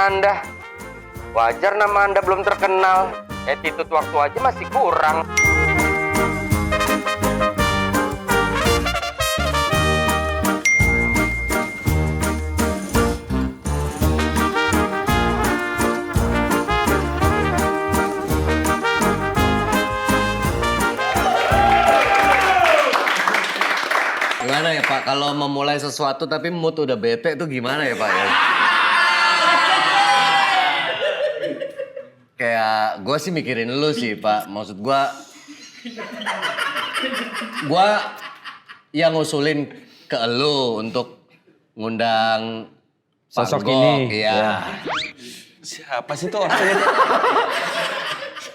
Anda. Wajar nama Anda belum terkenal. Attitude waktu aja masih kurang. Gimana ya Pak, kalau memulai sesuatu tapi mood udah bete tuh gimana ya Pak ya? Kayak gue sih mikirin lu sih Pak, maksud gue yang ngusulin ke lu untuk ngundang sosok Pak ini. Iya. Ya. Siapa sih tuh orangnya?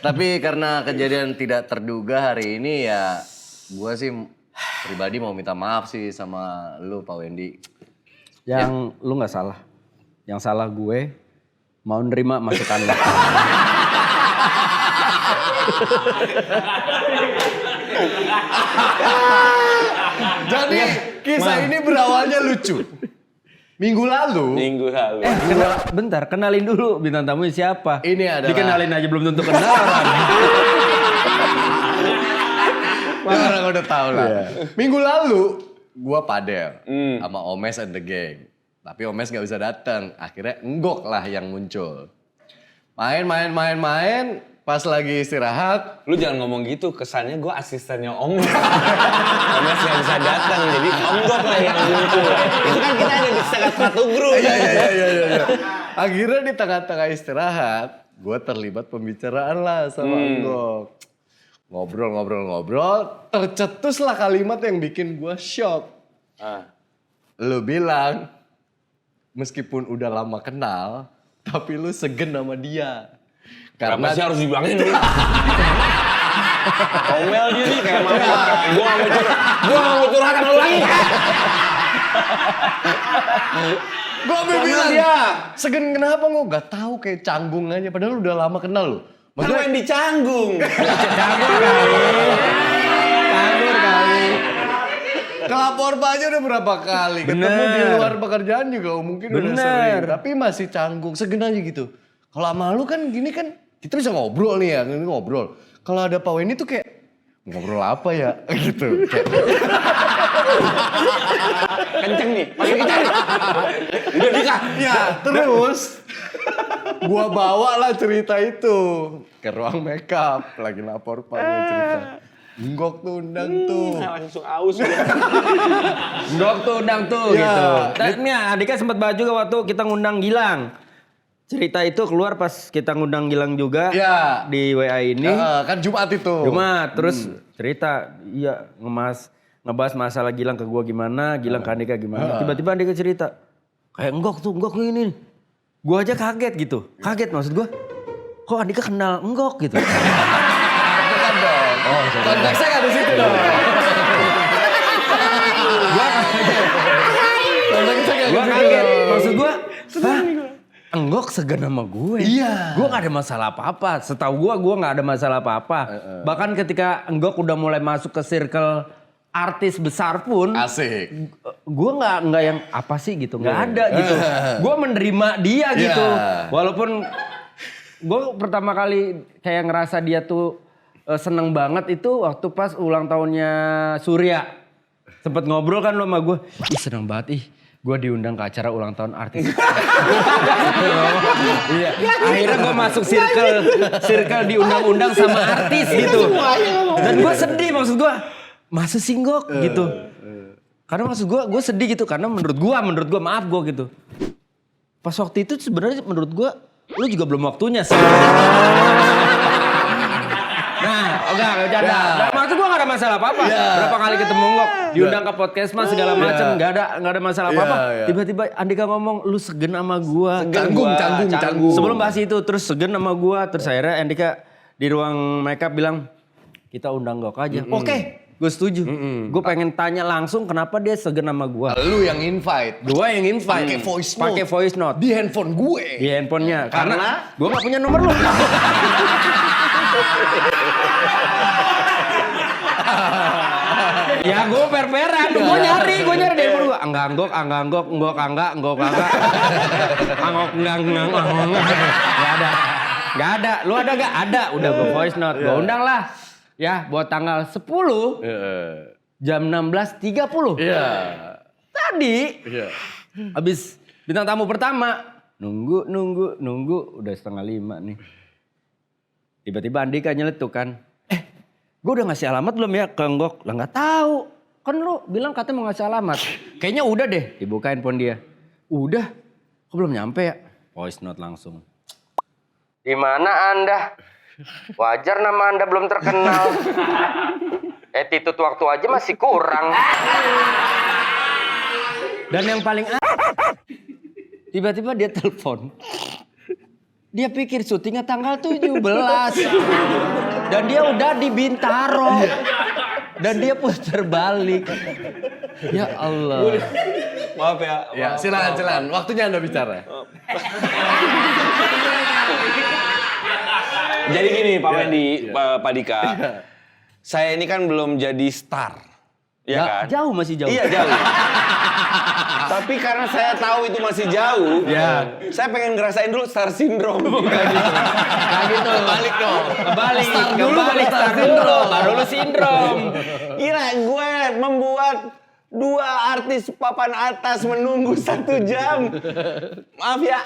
Tapi karena kejadian tidak terduga hari ini ya gue sih pribadi mau minta maaf sih sama lu Pak Wendy. Yang lu gak salah. Yang salah gue mau nerima masukan lu. Jadi kisah ini berawalnya lucu. Minggu lalu. Bentar, kenalin dulu bintang tamunya siapa. Ini adalah. Dikenalin aja belum tentu kenal orang. Orang udah tahu lah. Yeah. Minggu lalu gua padel sama Omes and the Gang. Tapi Omes gak bisa datang. Akhirnya Enggok lah yang muncul. Main. Pas lagi istirahat. Lu jangan ngomong gitu, kesannya gue asistennya Omes. Omes gak bisa datang, jadi Enggok lah yang muncul. Itu kan kita ada di satu grup. Iya. Akhirnya di tengah-tengah istirahat, gue terlibat pembicaraan lah sama Enggok. Ngobrol, tercetuslah kalimat yang bikin gue shock. Lu bilang, meskipun udah lama kenal, tapi lu segen sama dia. Karena sih harus dibilangin dulu. Omel dia nih kayak mama. Gue gak mau curhatkan lu lagi. Gue bilang, segen kenapa gue gak tahu kayak canggung aja. Padahal udah lama kenal lu. Maksudnya yang dicanggung. Canggur kali. Kelapor aja udah berapa kali. Ketemu di luar pekerjaan juga mungkin udah sering. Tapi masih canggung, segen aja gitu. Kalau sama lu kan gini kan, kita bisa ngobrol nih ya, ngobrol. Kalau ada Pak Wendy tuh kayak, ngobrol apa ya? Gitu. Kenceng nih, makin kenceng. Udah nikah. Ya, terus gua bawa lah cerita itu ke ruang makeup. Lagi lapor Pak Wendy cerita. Enggok tuh undang tuh. Langsung aus ya. Enggok tuh undang tuh Ya. gitu. Tadinya Adika sempat bahas juga waktu kita ngundang Gilang. Cerita itu keluar pas kita ngundang Gilang juga Ya. di WA ini. Kan Jumat itu. Jumat, terus cerita, iya ngebahas masalah Gilang ke gua gimana, Gilang ke Andika gimana. Tiba-tiba Andika cerita, kayak enggok ini. Gua aja kaget gitu, kaget maksud gua. Kok Andika kenal enggok gitu. Bukan dong. Oh, konteksnya nggak di situ dong. Gua kaget, maksud gua, hah? Enggok segan sama gue. Iya. Gue gak ada masalah apa-apa. Setahu gue gak ada masalah apa-apa. Bahkan ketika Enggok udah mulai masuk ke circle artis besar pun. Asik. Gue gak yang apa sih gitu. Gak ada gitu. Gue menerima dia gitu. Walaupun gue pertama kali kayak ngerasa dia tuh seneng banget itu waktu pas ulang tahunnya Surya. Sempet ngobrol kan lo sama gue. Ih seneng banget ih. Gue diundang ke acara ulang tahun artis. Iya. Akhirnya gue masuk circle diundang-undang sama artis gitu. Dan gue sedih maksud gue. Masa singgok gitu. Karena maksud gue sedih gitu. Karena menurut gue maaf gue gitu. Pas waktu itu sebenarnya menurut gue. Lu juga belum waktunya sih. Enggak bercanda. Nah, maksud gue gak ada masalah apa-apa. Berapa kali ketemu Enggok, diundang ke podcast mas segala macem, gak ada masalah apa-apa. Tiba-tiba Andika ngomong, lu segen sama gue. Canggung. Sebelum bahas itu, terus segen sama gue. Terus akhirnya Andika di ruang makeup bilang, kita undang Enggok aja. Oke, gue setuju. Gue pengen tanya langsung kenapa dia segen sama gue. Lu yang invite. Gue yang invite. Pakai voice note. Di handphone gue. Di handphonenya. Karena gue gak punya nomor lu. Ya gue per-peran, gue nyari di handphone gue. angganggok, anggok kagak. Anggok enggak. Gak ada. Lu ada gak? Ada. Udah gue voice note. Gue undang lah. Ya buat tanggal 10 jam 16.30. Iya. Tadi Iya. habis bintang tamu pertama. Nunggu. Udah 4:30 nih. Tiba-tiba Andika nyeletuk kan. Gue udah ngasih alamat belum ya ke Anggok? Lah gak tahu. Kan lu bilang katanya mau ngasih alamat. Kayaknya udah deh. Dibuka handphone dia. Udah. Kok belum nyampe ya? Voice note langsung. Di mana Anda? Wajar nama Anda belum terkenal. Attitude waktu aja masih kurang. Dan yang paling tiba-tiba dia telepon. Dia pikir syutingnya tanggal 17. Dan dia udah di Bintaro. Dan dia putar balik. Ya Allah. Maaf ya. Ya, silakan. Waktunya Anda bicara. Jadi gini Pak Wendy, Pak Dika. Saya ini kan belum jadi star. Ya kan? Jauh masih jauh. Iya jauh. Tapi karena saya tahu itu masih jauh, saya pengen ngerasain dulu star syndrome. Nah gitu. Balik dong. Kembali Star star dulu. Baru lu sindrom. Gila, gue membuat 2 artis papan atas menunggu 1 jam. Maaf ya.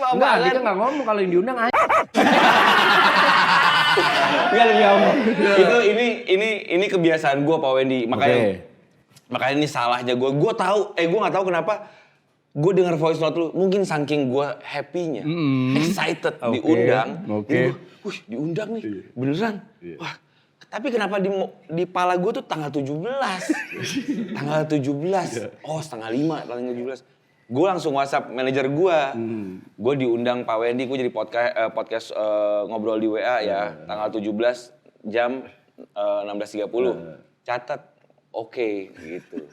Maaf Enggak, banget. dia nggak ngomong kalau yang diundang aja. Enggak lebih ngomong. Itu ini kebiasaan gue Pak Wendy. Makanya ini salahnya gue. Gue nggak tahu kenapa gue dengar voice note lu. Mungkin saking gue happy-nya, excited diundang. Jadi gua, diundang nih, beneran. Wah, tapi kenapa di pala gue tuh tanggal 17? Tanggal 17. Oh, 4:30 tanggal 17. Gue langsung WhatsApp manajer gue. Gue diundang Pak Wendy, gue jadi podcast ngobrol di WA ya. Tanggal 17 jam 16.30. Catat, oke, gitu.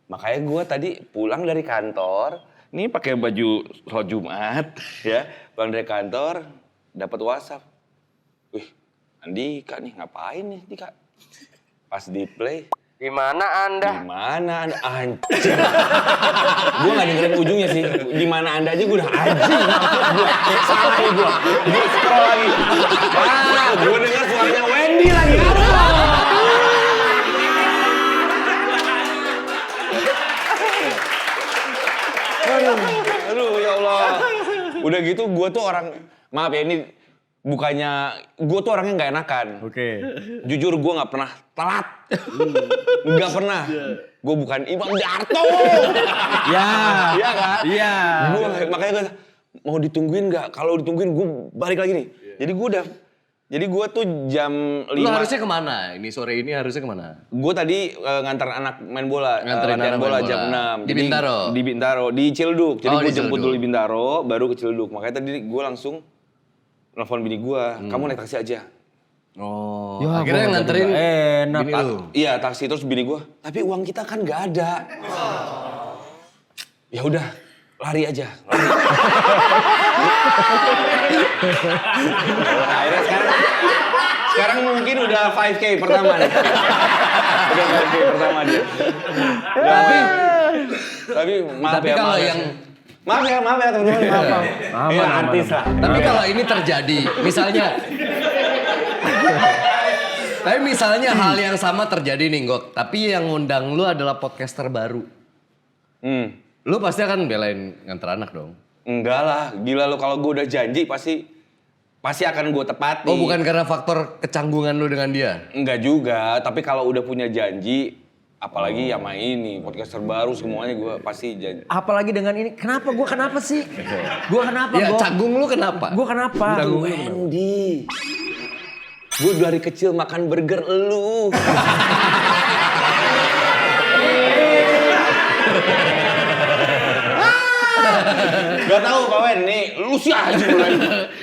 Makanya gue tadi pulang dari kantor, nih pakai baju sholat Jumat, ya. Pulang dari kantor, dapat WhatsApp. Wih, Andika nih, ngapain nih Dika? Pas di play. Di mana Anda? Di mana Anda? Anjing. Gue gak dengerin ujungnya sih. Di mana Anda aja gue udah anjing. Salah ya gue. Gue scroll lagi. Gue denger suaranya Wendy lagi. Aduh ya Allah. Udah gitu gue tuh orang, maaf ya ini bukannya, gue tuh orangnya gak enakan. Jujur gue gak pernah telat. Gak pernah. Gue bukan Imam Darto. Ya. Iya kan? Iya. Makanya gue mau ditungguin gak? Kalau ditungguin gue balik lagi nih. Jadi gue tuh jam 5. Lu harusnya kemana? Ini sore ini harusnya kemana? Gue tadi ngantar anak main bola. Nganterin latihan anak bola main jam bola. 6. Di Bintaro? Di Bintaro. Di Ciledug. Jadi Oh, gue di jemput Ciledug. dulu di Bintaro, baru ke Ciledug. Makanya tadi gue langsung nelfon bini gue. Kamu naik taksi aja. Oh, Ya, akhirnya yang nganterin enak. bini lu. Iya taksi, terus bini gue. Tapi uang kita kan gak ada. Ya udah, lari aja. Lari. Akhirnya sekarang mungkin udah 5K pertama nih. Udah 5K pertama dia. Tapi maaf Tapi ya. kalau maaf ya. yang Maaf ya teman-teman. Maaf. Iya artis lah. Tapi kalau ini terjadi, misalnya hal yang sama terjadi nih, Gok. Tapi yang ngundang lu adalah podcaster baru. Lu pasti akan belain nganter anak dong. Enggak lah, gila lo kalau gue udah janji pasti akan gue tepati. Oh, bukan karena faktor kecanggungan lu dengan dia? Enggak juga, tapi kalau udah punya janji, apalagi sama ini podcaster baru semuanya gue pasti janji. Apalagi dengan ini, kenapa sih? Gue kenapa? Ya, canggung lu kenapa? Gue kenapa? Wendy, gue dari kecil makan burger elu. Gak tahu Pak Wen, nih lu sih aja mulai.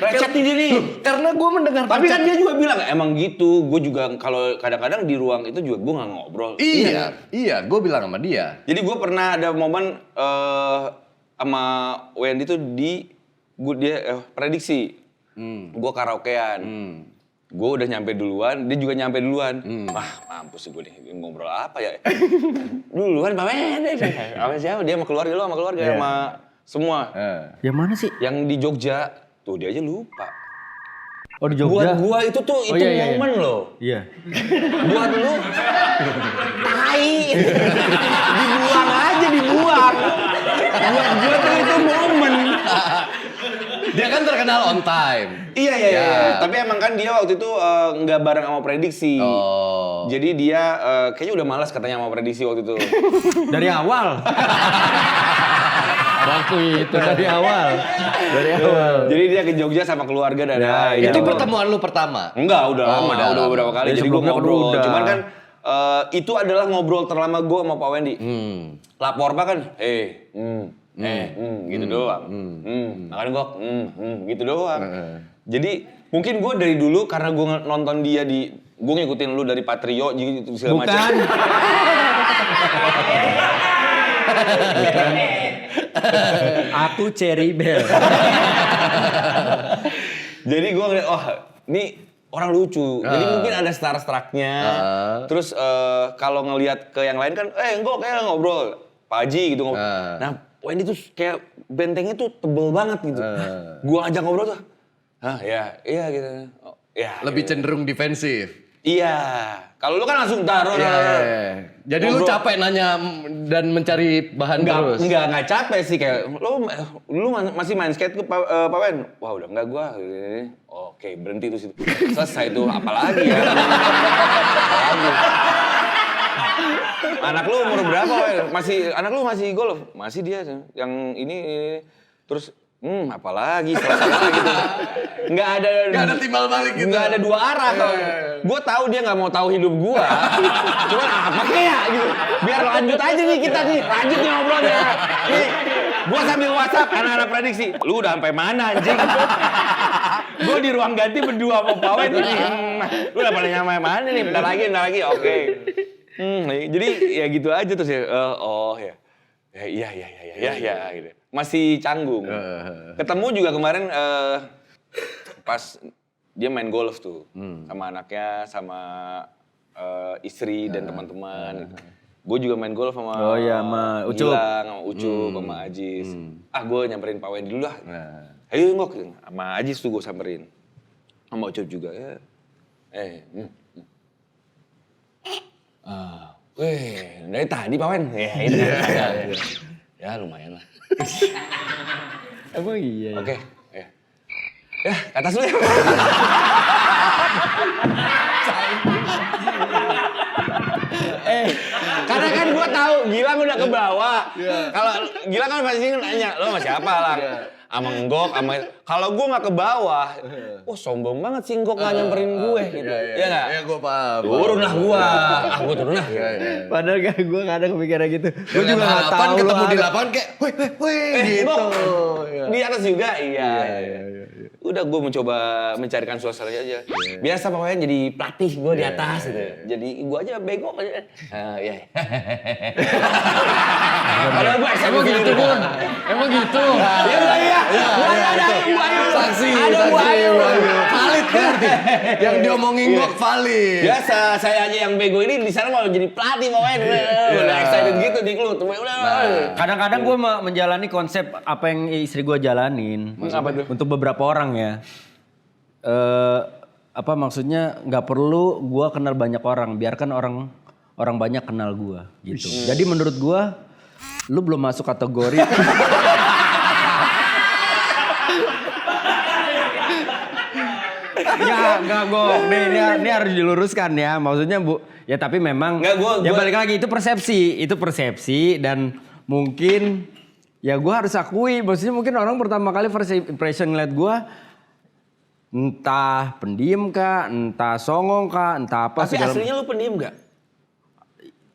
Recet ini nih. Karena gue mendengar. Tapi kan dia juga bilang emang gitu. Gue juga kalau kadang-kadang di ruang itu juga gue nggak ngobrol. Iya, gue bilang sama dia. Jadi gue pernah ada momen sama Wendy tuh dia prediksi. Gue karaokean. Gue udah nyampe duluan, dia juga nyampe duluan. Wah mampus gue nih, ngobrol apa ya? Dulu kan Pak Wendy, sama siapa? Dia sama keluarga, lu sama keluarga, sama semua. Yang mana sih? Yang di Jogja, tuh dia aja lupa. Oh di Jogja. Buat gua itu tuh, itu iya. momen loh. Iya. Buat lu, tai. Dibuang aja, dibuang. Buat gua tuh itu momen. Dia kan terkenal on time. Iya. Tapi emang kan dia waktu itu nggak bareng sama prediksi. Oh. Jadi dia kayaknya udah malas katanya sama prediksi waktu itu. Dari awal. Waktu itu dari awal. Jadi dia ke Jogja sama keluarga dan Itu pertemuan lu pertama? Enggak, udah lama, udah beberapa kali. Ya, Jadi gue sebelumnya ngobrol. udah. Cuman kan itu adalah ngobrol terlama gue sama Pak Wendy. Lapor Pak kan, gitu doang. Makan gue, gitu doang. Jadi mungkin gue dari dulu karena gue nonton dia gue ngikutin lu dari Patrio, gitu segala macam. Bukan. Aku Cherry Bell. Jadi gue ngeliat, ini orang lucu. Jadi mungkin ada star-strucknya. Terus kalau ngelihat ke yang lain kan, enggak kayak ngobrol. Pak Haji gitu ngobrol. Nah, Wendy tuh kayak bentengnya tuh tebel banget gitu. Gue ajak ngobrol tuh, iya gitu. Oh, ya. Lebih cenderung defensif. Iya. Kalau lu kan langsung taruh. Jadi lu capek nanya dan mencari bahan terus? Enggak capek sih kayak lu masih main skate ke Pak Wen? Wah udah enggak gua. Oke, berhenti tuh situ. Selesai tuh apalagi ya. Anak lu umur berapa, Wen? Anak lu masih golf? Masih dia yang ini terus apalagi selesai lagi gitu. Nggak ada timbal balik gitu. Nggak ada dua arah. Gue tahu dia nggak mau tahu hidup gue. Cuman apa kayak gitu. Biar lanjut aja nih kita nih. Lanjut nih ngobrolnya. Nih, gue sambil WhatsApp anak-anak prediksi. Lu udah sampai mana anjing? Gue di ruang ganti berdua sama Pak Wen ini. Lu udah pada nyampe mana nih? Bentar lagi. Oke. Jadi ya gitu aja terus ya. Iya gitu. Masih canggung. Ketemu juga kemarin pas dia main golf tuh sama anaknya, sama istri dan teman-teman. Gue juga main golf sama sama Ucup. Gilang, sama Ucup, sama Ajis. Gue nyamperin Pak Wendy dulu lah. Ayo ngok, sama Ajis tuh gue samperin. Sama Ucup juga ya. Dari tadi Pak Wen. Ya lumayan lah. Emang iya. Oke. Ya, ke atas dulu ya. Karena kan gue tahu Gilang udah ke bawah. Kalau Gilang kan pasti nanya, lo sama siapa Lang? Sama Nggok, kalau gue nggak ke bawah, sombong banget sih Nggok nggak nyamperin gue gitu. Iya nggak? Iya gue paham. Turun lah gue. Gue turun lah. Padahal gue gak ada kepikiran gitu. Gue juga gak harapan tahu ketemu lu di ada. lapangan kayak, wih gitu. Ngok, di atas juga? Iya. Udah gue mencoba mencarikan suasananya aja. Biasa pokoknya jadi pelatih gue di atas gitu. Jadi gue aja bego aja. Iya. Padahal gue Emang gitu Bun? Emang gitu? Iya. Ada Bu Ayu. Saksi. Bu Ayu. Valid berarti. Yang diomongin Ngok valid. Biasa saya aja yang bego ini di sana mau jadi pelatih pokoknya. Udah excited gitu di klub. Kadang-kadang gue menjalani konsep apa yang istri gue jalanin. Apa tuh? Untuk beberapa orang ya. Maksudnya nggak perlu gue kenal banyak orang. Biarkan orang banyak kenal gue gitu. Jadi menurut gue, lu belum masuk kategori. Ya, enggak Gok. Ini harus diluruskan ya. Maksudnya ya tapi memang ya balik lagi itu persepsi dan mungkin ya gue harus akui, maksudnya mungkin orang pertama kali first impression ngeliat gue entah pendiam kah, entah songong kah, entah apa. Tapi aslinya lu pendiam gak?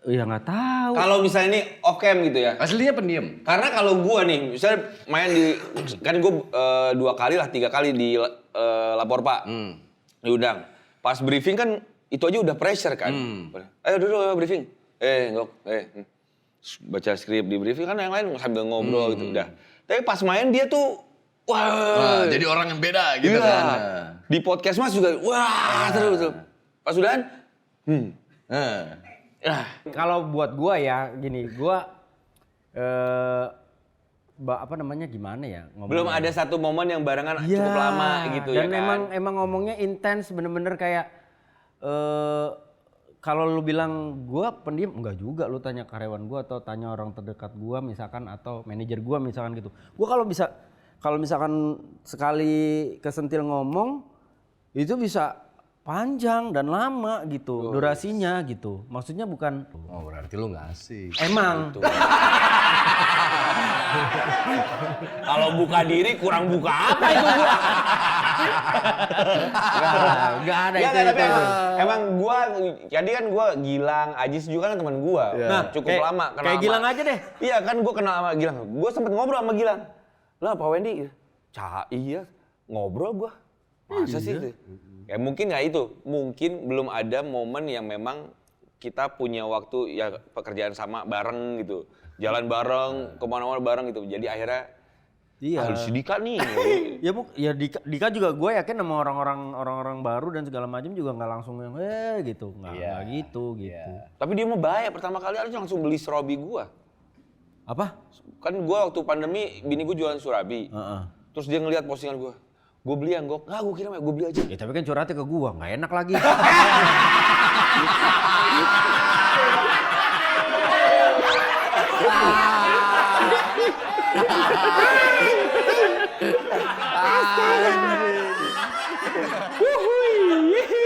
Ya nggak tahu. Kalau misalnya ini off cam gitu ya. Aslinya pendiam. Karena kalau gua nih, misalnya main di, kan gua 3 kali di lapor Pak. Diundang. Pas briefing kan itu aja udah pressure kan. Ayo dulu briefing. Ngok. Baca skrip di briefing kan yang lain sambil ngobrol gitu udah. Tapi pas main dia tuh wah, jadi orang yang beda gitu iya. kan. Di podcast Mas juga wah terus. Pas udahan Kalau buat gua ya gini, gua apa namanya gimana ya ngomongnya. Belum ada satu momen yang barengan cukup lama gitu dan ya kan. emang ngomongnya intens bener-bener kayak kalau lu bilang gua pendiam, enggak juga. Lu tanya karyawan gua atau tanya orang terdekat gua misalkan atau manajer gua misalkan gitu. Gua kalau misalkan sekali kesentil ngomong itu bisa panjang dan lama gitu durasinya gitu. Maksudnya bukan Oh berarti lu nggak asik. emang Kalau buka diri kurang buka apa itu gua? enggak ada Ya, itu. tapi emang gua, jadi kan gua Gilang, Ajis juga kan teman gua. Nah, cukup lama kenal Kayak sama- Gilang aja deh. Iya kan gua kenal sama Gilang. Gua sempet ngobrol sama Gilang. Lah Pak Wendy, iya ngobrol gua. Masa sih itu? Ya mungkin nggak itu. Mungkin belum ada momen yang memang kita punya waktu ya pekerjaan sama bareng gitu. Jalan bareng, kemana-mana bareng gitu. Jadi akhirnya Iya. si Dika nih. Ya Dika juga gue yakin sama orang-orang baru dan segala macam juga nggak langsung yang gitu, nggak gitu. Tapi dia mau baik pertama kali harus langsung beli surabi gua. Apa? Kan gua waktu pandemi bini gua jualan surabi. Heeh. Terus dia ngeliat postingan gua. Gua beli yang gua kirim ya, gua beli aja. Ya tapi kan curhatnya ke gue, nggak enak lagi.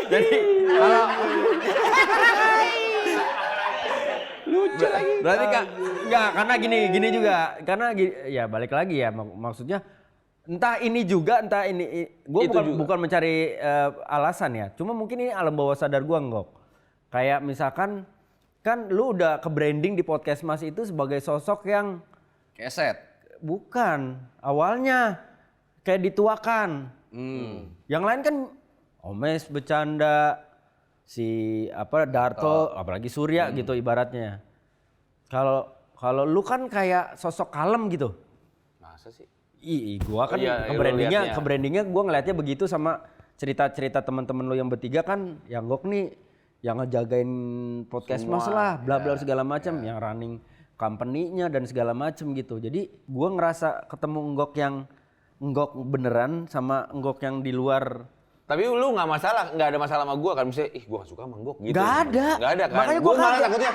Jadi kalau berarti Kak, enggak karena gini juga, karena ya balik lagi ya maksudnya entah ini juga entah ini gue Itu juga. bukan mencari alasan ya, cuma mungkin ini alam bawah sadar gue Nggok. Kayak misalkan kan lu udah ke branding di Podcast Mas itu sebagai sosok yang Keset. bukan awalnya kayak dituakan. Yang lain kan Omes bercanda, si Darto, apalagi Surya gitu ibaratnya. Kalau lu kan kayak sosok kalem gitu. Masa sih? Gua kan Iya, ke brandingnya gua ngelihatnya begitu sama cerita-cerita teman-teman lu yang bertiga kan, yang Gok nih yang ngejagain podcast Mas lah, bla bla segala macam, yang running company-nya dan segala macam gitu. Jadi gua ngerasa ketemu Nggok beneran sama Nggok yang di luar. Tapi lu nggak ada masalah sama gua kan? Misalnya, gua nggak suka sama Nggok gitu. Nggak ada. Nggak ada kan? Makanya Gua gua malah kaget. takutnya,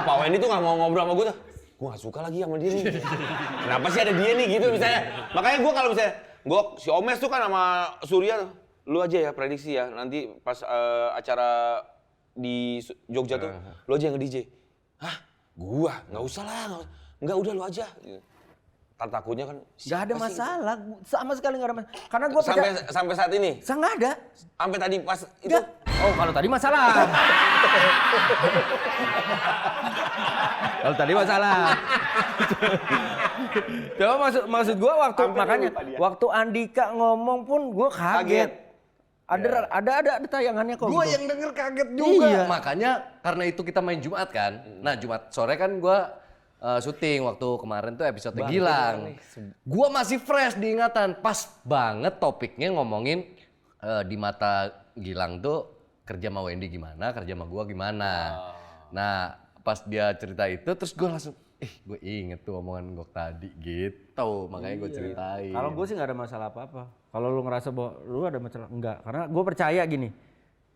Pak Wendy tuh nggak mau ngobrol sama gua tuh. Gua nggak suka lagi sama dia nih. Kenapa sih ada dia nih gitu misalnya? Makanya gua kalau misalnya, si Omes tuh kan sama Surya tuh. Lu aja ya prediksi ya, nanti pas acara di Jogja tuh, lu aja yang nge-DJ. Hah? Gua? Nggak usah lah. Nggak, udah lu aja. Takutnya kan Nggak ada siapa sih? masalah, sama sekali nggak ada masalah. Karena gua Sampai saat ini? nggak ada. Sampai tadi pas itu? Nggak. Oh kalau tadi masalah. Kalau tadi masalah. Coba maksud gua waktu Andika ngomong pun gua kaget. Ada tayangannya kok. Gue gitu. yang denger kaget juga. Iya. Makanya karena itu kita main Jumat kan. Nah Jumat sore kan gue syuting waktu kemarin tuh episode Gilang. Gue masih fresh diingatan. Pas banget topiknya ngomongin di mata Gilang tuh kerja sama Wendy gimana, kerja sama gue gimana. Nah pas dia cerita itu terus gue langsung, gue inget tuh omongan Gok tadi gitu. Makanya gue ceritain. Kalau gue sih nggak ada masalah apa-apa. Kalau lu ngerasa bahwa lu ada masalah, enggak. Karena gue percaya gini,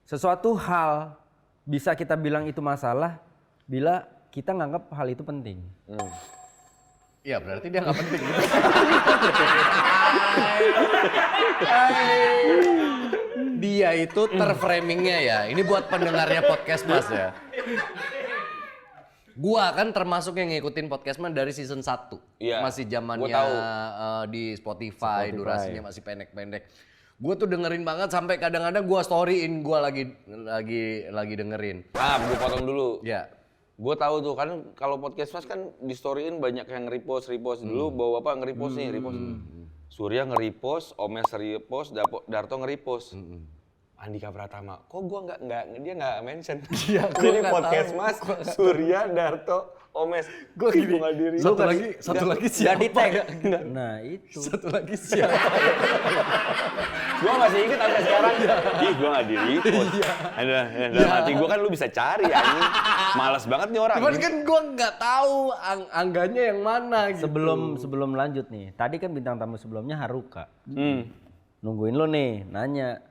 sesuatu hal bisa kita bilang itu masalah bila kita nganggap hal itu penting. Iya berarti dia nggak penting. Dia itu terframingnya ya. Ini buat pendengarnya podcast Mas ya. Gua kan termasuk yang ngikutin podcast Mas dari season 1. Iya, Masih zamannya gua tahu. di Spotify, durasinya masih pendek-pendek. Gue tuh dengerin banget sampai kadang-kadang gua storyin gua lagi dengerin. Gue potong dulu. Ya. Gue tahu tuh kan kalau podcast Mas kan di storyin banyak yang repost dulu bawa bapak nge-repost nih repost. Surya nge-repost, Omes nge-repost, Darto nge-repost. Andika Pratama. Kok gua dia nggak mention. Iya, gua Jadi nggak podcast tahu. Mas, Surya, Darto, Omes. Gue gini, Gua nggak diri. satu lagi siapa? Nah itu. Satu lagi siapa? Gua masih inget sampai sekarang. Ih, gua nggak diri. Dalam hati gua kan lu bisa cari anjing. Malas banget nih orang. Cuman kan gue nggak tahu angganya yang mana gitu. Sebelum lanjut nih, tadi kan bintang tamu sebelumnya Haruka. Nungguin lo nih, nanya.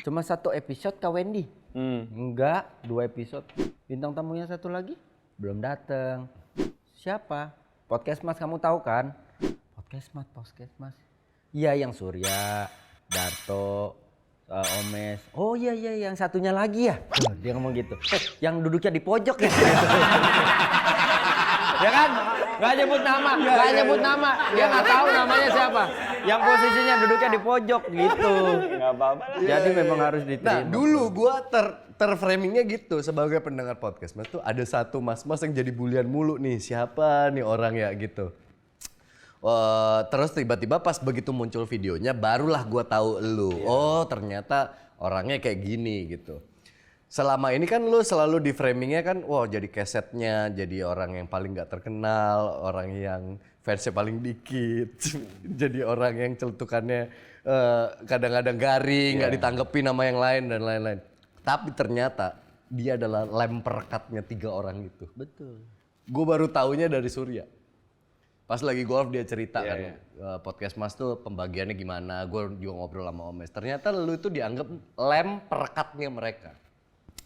Cuma 1 episode Kak Wendy? Enggak, 2 episode. Bintang tamunya 1 lagi? Belum dateng. Siapa? Podcast Mas kamu tahu kan? Podcast Mas. Iya yang Surya, Darto, Omes. Oh iya yang satunya lagi ya? Dia ngomong gitu. Yang duduknya di pojok ya? Ya kan? Gak nyebut nama. Dia gak tahu namanya siapa. Yang posisinya duduknya di pojok gitu. Nggak apa-apa lah. Jadi memang harus diterima. Nah dulu gue terframingnya gitu sebagai pendengar podcast Mas tuh ada satu mas-mas yang jadi bulian mulu nih. Siapa nih orang ya gitu. Terus tiba-tiba pas begitu muncul videonya barulah gue tahu lu. Oh ternyata orangnya kayak gini gitu. Selama ini kan lu selalu di framingnya kan, wah jadi kesetnya, jadi orang yang paling gak terkenal, orang yang fansnya paling dikit, jadi orang yang celutukannya kadang-kadang garing, gak ditanggepi nama yang lain dan lain-lain. Tapi ternyata dia adalah lem perekatnya 3 orang itu. Betul. Gue baru taunya dari Surya. Pas lagi golf dia cerita kan, podcast Mas tuh pembagiannya gimana, gue juga ngobrol sama Omes. Ternyata lu itu dianggap lem perekatnya mereka.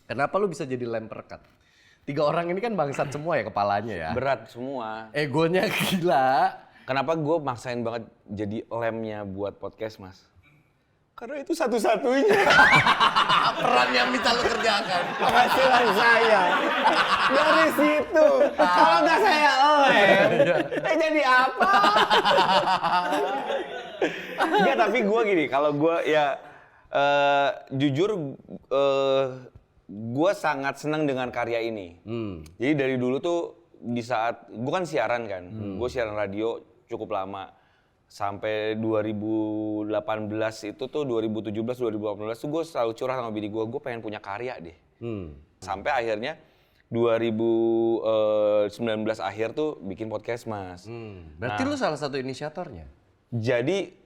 Kenapa lu bisa jadi lem perekat? 3 orang ini kan bangsat semua ya kepalanya ya. Berat semua. Egonya gila. Kenapa gue maksain banget jadi lemnya buat podcast Mas? Karena itu satu-satunya Peran yang bisa lu kerjakan. penghasilan saya. Dari situ. Kalau nggak saya lem, saya jadi apa? Enggak, tapi gue gini, kalau gue ya jujur gue sangat senang dengan karya ini. Jadi dari dulu tuh di saat gue kan siaran kan, gue siaran radio cukup lama sampai 2018 itu tuh 2017 2018 tuh gue selalu curhat sama bini gue pengen punya karya deh. Sampai akhirnya 2019 akhir tuh bikin podcast Mas. Berarti lu salah satu inisiatornya. Jadi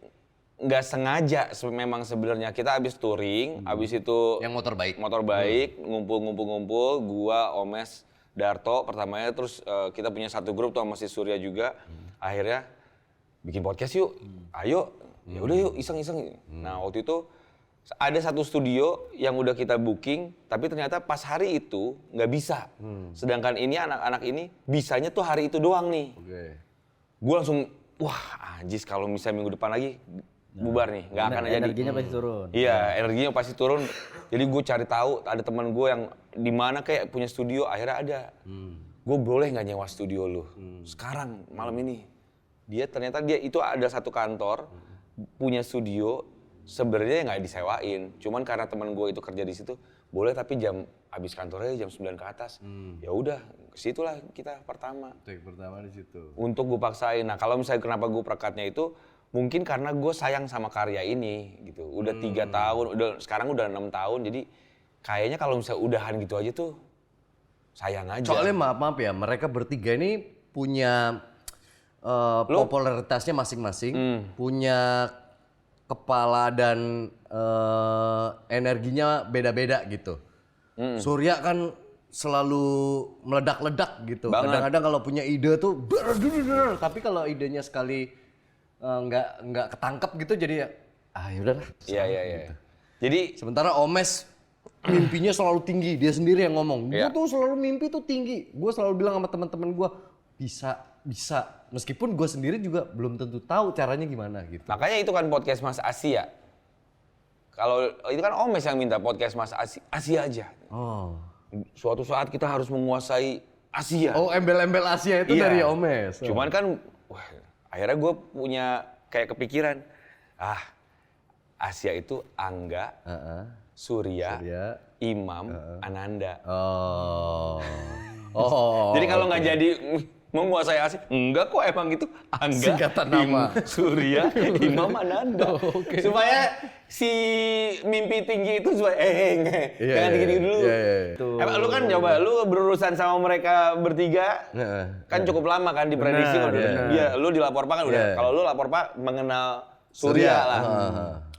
nggak sengaja memang sebenarnya kita habis touring, habis itu Yang motor baik. ngumpul, gua, Omes, Darto pertamanya, terus kita punya satu grup tuh sama si Surya juga. Akhirnya bikin podcast yuk. Ayo. Ya udah yuk iseng-iseng. Nah, waktu itu ada satu studio yang udah kita booking, tapi ternyata pas hari itu nggak bisa. Sedangkan ini anak-anak ini bisanya tuh hari itu doang nih. Gue langsung wah anjis kalau misalnya minggu depan lagi bubar nih, nggak akan jadi. Energinya pasti turun. Iya, energinya pasti turun. Jadi gue cari tahu ada teman gue yang di mana kayak punya studio, akhirnya ada. Gue boleh nggak nyewa studio lu? Sekarang malam ini. Ternyata dia itu ada satu kantor punya studio, sebenarnya nggak disewain. Cuman karena teman gue itu kerja di situ, boleh tapi jam habis kantornya jam 9 ke atas. Ya udah, kesitulah kita pertama. Take pertama di situ. Untuk gue paksain. Nah kalau misalnya kenapa gue perekatnya itu, mungkin karena gue sayang sama karya ini gitu. Udah 3 tahun, sekarang udah 6 tahun. Jadi kayaknya kalau misalnya udahan gitu aja tuh sayang aja. Soalnya maaf ya, mereka bertiga ini punya popularitasnya masing-masing, punya kepala dan energinya beda-beda gitu. Surya kan selalu meledak-ledak gitu. Kadang-kadang kalau punya ide tuh tapi kalau idenya sekali nggak ketangkep gitu jadi ya yaudahlah. Iya. Jadi Sementara Omes mimpinya selalu tinggi, dia sendiri yang ngomong. Gue tuh selalu mimpi tuh tinggi. Gue selalu bilang sama teman-teman gue bisa. Meskipun gue sendiri juga belum tentu tahu caranya gimana gitu. makanya itu kan podcast Mas Asia. Kalau itu kan Omes yang minta podcast Mas Asia aja. Oh. Suatu saat kita harus menguasai Asia. Oh, embel-embel Asia itu Iya. dari Omes. Cuman kan, akhirnya gue punya kayak kepikiran, Asia itu Angga, Surya, Imam, Ananda. Oh. Jadi kalau nggak jadi menguasai asli. Enggak kok emang itu Angga, Singkatan nama. Surya, Imam Ananda. Supaya si mimpi tinggi itu supaya jangan dikit-dikit dulu. Emang lu kan coba, lu berurusan sama mereka bertiga, kan cukup lama kan diprediksi. Iya, lu di Lapor Pak kan udah. Kalau lu Lapor Pak mengenal Surya lah.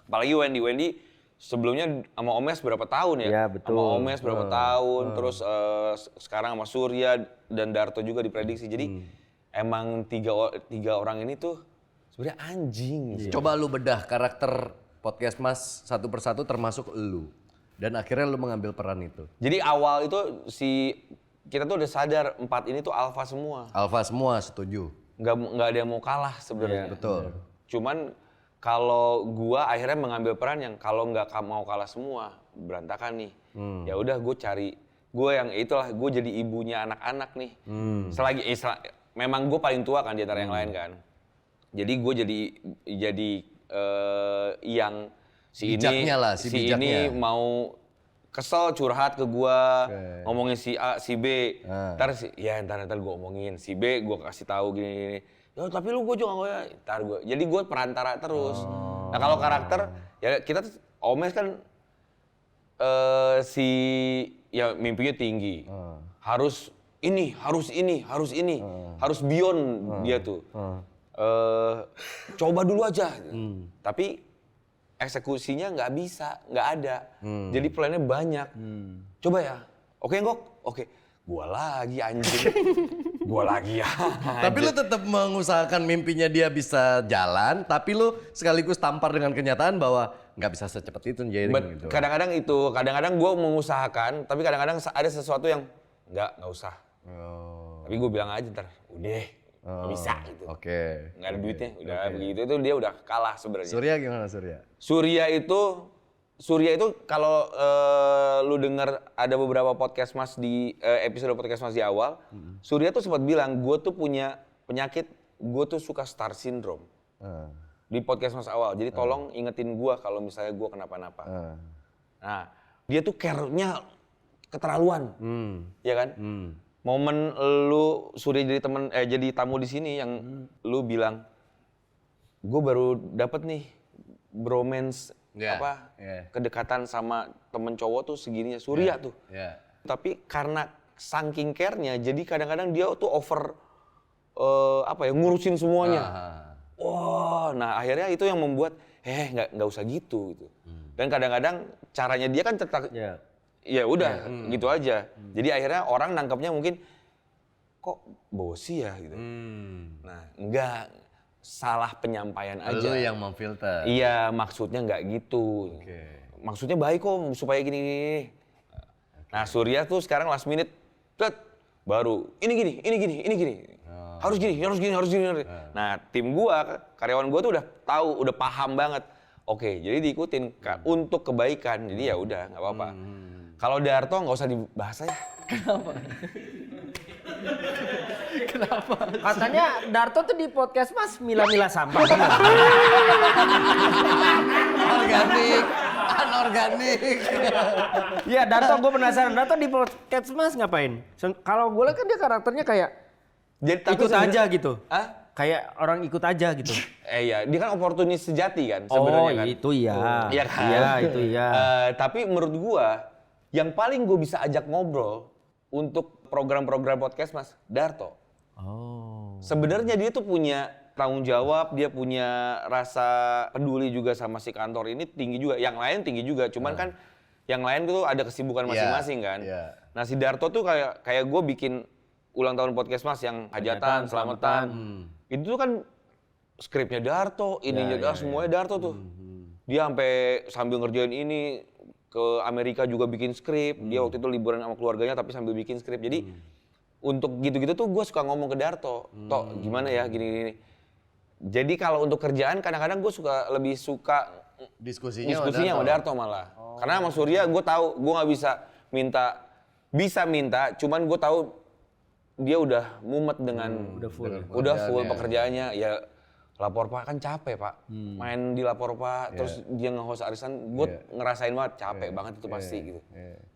Apalagi Wendy sebelumnya sama Omes berapa tahun ya? Iya, betul. Sama Omes berapa tahun, terus sekarang sama Surya dan Darto juga diprediksi. Jadi emang tiga orang ini tuh sebenarnya anjing. Coba lu bedah karakter Podcast Mas satu persatu termasuk lu. Dan akhirnya lu mengambil peran itu. Jadi awal itu kita tuh udah sadar 4 ini tuh alpha semua. Alpha semua setuju. Nggak ada yang mau kalah sebenarnya. Betul. Cuman kalau gua akhirnya mengambil peran yang kalau nggak mau kalah semua berantakan nih. Ya udah gue yang itulah gue jadi ibunya anak-anak nih. Memang gue paling tua kan di antara yang lain kan. Jadi gue jadi yang si ini mau kesel curhat ke gua, ngomongin si A, si B. Ntar gue omongin si B, gue kasih tahu gini. Ya tapi lu gue juga nggak, ntar gue. Jadi gue perantara terus. Nah kalau karakter ya kita tuh Omes kan ya mimpinya tinggi. Harus beyond dia tuh. Coba dulu aja. Tapi eksekusinya nggak bisa, nggak ada. Jadi plannya banyak. Coba ya. Oke Ngok? Oke. Gua lagi anjing. Gua lagi ya. Tapi lu tetap mengusahakan mimpinya dia bisa jalan, tapi lu sekaligus tampar dengan kenyataan bahwa nggak bisa secepat itu jadi gitu. Kadang-kadang gue mengusahakan, tapi kadang-kadang ada sesuatu yang nggak usah. Tapi gue bilang aja ntar, udah, nggak bisa gitu. Nggak ada duitnya, udah begitu itu dia udah kalah sebenarnya. Surya gimana Surya? Surya itu kalau lu dengar ada beberapa podcast Mas di episode podcast Mas di awal, Surya tuh sempat bilang gue tuh punya penyakit, gue tuh suka star syndrome di podcast Mas awal. Jadi tolong ingetin gue kalau misalnya gue kenapa-napa. Nah dia tuh care-nya keterlaluan, ya kan? Momen lu Surya jadi tamu di sini yang lu bilang, gue baru dapet nih bromance. Kedekatan sama temen cowok tuh segininya Surya tuh. Tapi karena saking care-nya, jadi kadang-kadang dia tuh over ngurusin semuanya. Nah akhirnya itu yang membuat nggak usah gitu. Dan kadang-kadang caranya dia kan tetap ya udah gitu aja. Jadi akhirnya orang nangkepnya mungkin kok bosi ya gitu. Nah enggak. Salah penyampaian aja. Lu yang memfilter. Iya, maksudnya nggak gitu. Maksudnya baik kok supaya gini. Nah, Surya tuh sekarang last minute, baru ini gini. Harus gini. Nah, tim gua, karyawan gua tuh udah paham banget. Oke, jadi diikutin untuk kebaikan. Jadi ya udah, nggak apa-apa. Kalau Darto nggak usah dibahas aja. Kenapa? Katanya Darto tuh di podcast Mas mila-mila sampah. Anorganik. Iya Darto, gue penasaran. Darto di podcast Mas ngapain? Kalau gue lihat kan dia karakternya kayak ikut aja gitu. Kayak orang ikut aja gitu. Iya, dia kan oportunis sejati kan sebenarnya kan. Itu iya. Iya kan? Iya, itu iya. Tapi menurut gua yang paling gue bisa ajak ngobrol untuk program-program podcast Mas Darto. Sebenarnya dia tuh punya tanggung jawab, dia punya rasa peduli juga sama si kantor ini tinggi juga. Yang lain tinggi juga, cuman kan yang lain tuh ada kesibukan masing-masing kan. Nah si Darto tuh kayak gue bikin ulang tahun podcast Mas yang hajatan, selamatan. Itu tuh kan skripnya Darto, ininya semuanya Darto tuh. Dia sambil ngerjain ini ke Amerika juga bikin skrip. Dia waktu itu liburan sama keluarganya tapi sambil bikin skrip. Jadi untuk gitu-gitu tuh gue suka ngomong ke Darto, Tok gimana ya gini-gini. Jadi kalau untuk kerjaan kadang-kadang gue lebih suka diskusinya sama Darto malah. Karena sama Surya gue tahu gue nggak bisa minta, cuman gue tahu dia udah mumet dengan udah full pekerjaannya. Ya Lapor Pak kan capek Pak, main di Lapor Pak, terus dia nge-host arisan, gue ngerasain banget capek banget itu pasti gitu.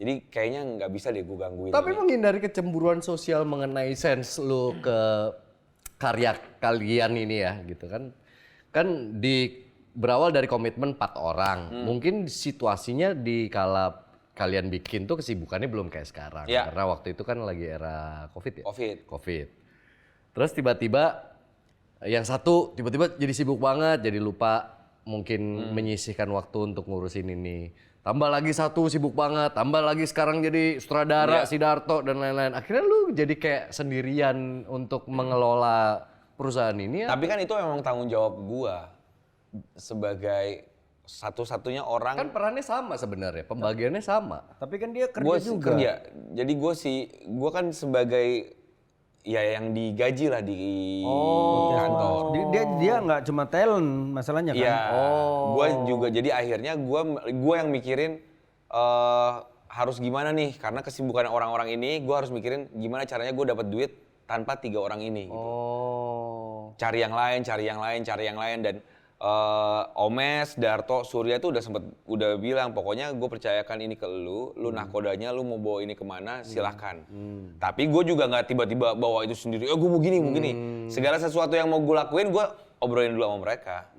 Jadi kayaknya nggak bisa deh gue gangguin. Tapi menghindari kecemburuan sosial mengenai sense lu ke karya kalian ini ya gitu kan. Kan berawal dari komitmen 4 orang. Mungkin situasinya di kala kalian bikin tuh kesibukannya belum kayak sekarang. Karena waktu itu kan lagi era Covid ya? Covid. Terus tiba-tiba yang satu tiba-tiba jadi sibuk banget, jadi lupa mungkin menyisihkan waktu untuk ngurusin ini. Tambah lagi satu sibuk banget, tambah lagi sekarang jadi sutradara Sidarto dan lain-lain. Akhirnya lu jadi kayak sendirian untuk mengelola perusahaan ini ya? Tapi kan itu memang tanggung jawab gua sebagai satu-satunya orang. Kan perannya sama sebenarnya, pembagiannya sama. Tapi kan dia kerja Gua juga. kerja. Jadi gua kan sebagai ya yang digaji lah di kantor. Dia nggak cuma talent masalahnya kan. Iya. Gua juga jadi akhirnya gua yang mikirin harus gimana nih karena kesibukan orang-orang ini gua harus mikirin gimana caranya gua dapat duit tanpa 3 orang ini gitu. Cari yang lain dan Omes, Darto, Surya tuh udah bilang pokoknya gue percayakan ini ke lu nahkodanya, lu mau bawa ini kemana silahkan. Tapi gue juga nggak tiba-tiba bawa itu sendiri. Gue mau gini. Segala sesuatu yang mau gue lakuin gue obrolin dulu sama mereka.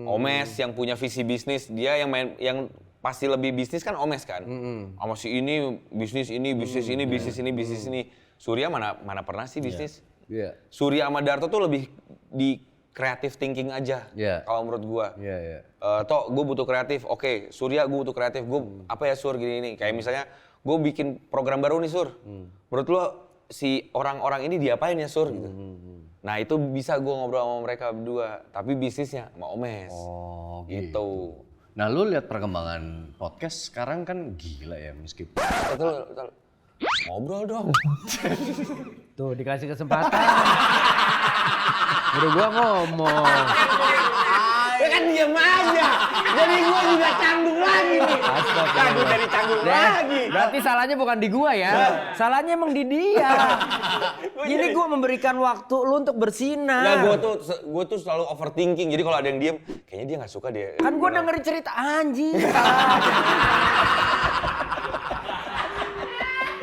Omes yang punya visi bisnis, dia yang pasti lebih bisnis kan Omes kan. Sama si ini bisnis ini. Surya mana pernah sih bisnis? Surya sama Darto tuh lebih di creative thinking aja, kalau menurut gua. Toh, gue butuh kreatif. Oke, Surya gue butuh kreatif. Gue apa ya Sur gini. Kayak misalnya, gue bikin program baru nih Sur. Menurut lo si orang-orang ini diapain ya Sur? Gitu. Nah itu bisa gue ngobrol sama mereka berdua. Tapi bisnisnya sama Omes. Gitu. Nah lu lihat perkembangan podcast sekarang kan gila ya meskipun. Betul. Ngobrol dong. Tuh dikasih kesempatan. Udah gua ngomong. Ya kan diam aja. Jadi gua juga canggung lagi nih. Canggung dari canggung lagi. Berarti salahnya bukan di gua ya. Salahnya emang di dia. Ini gua memberikan waktu lu untuk bersinar. Nah, gua tuh selalu overthinking. Jadi kalau ada yang diem, kayaknya dia nggak suka dia. Kan gua dengerin cerita anjing.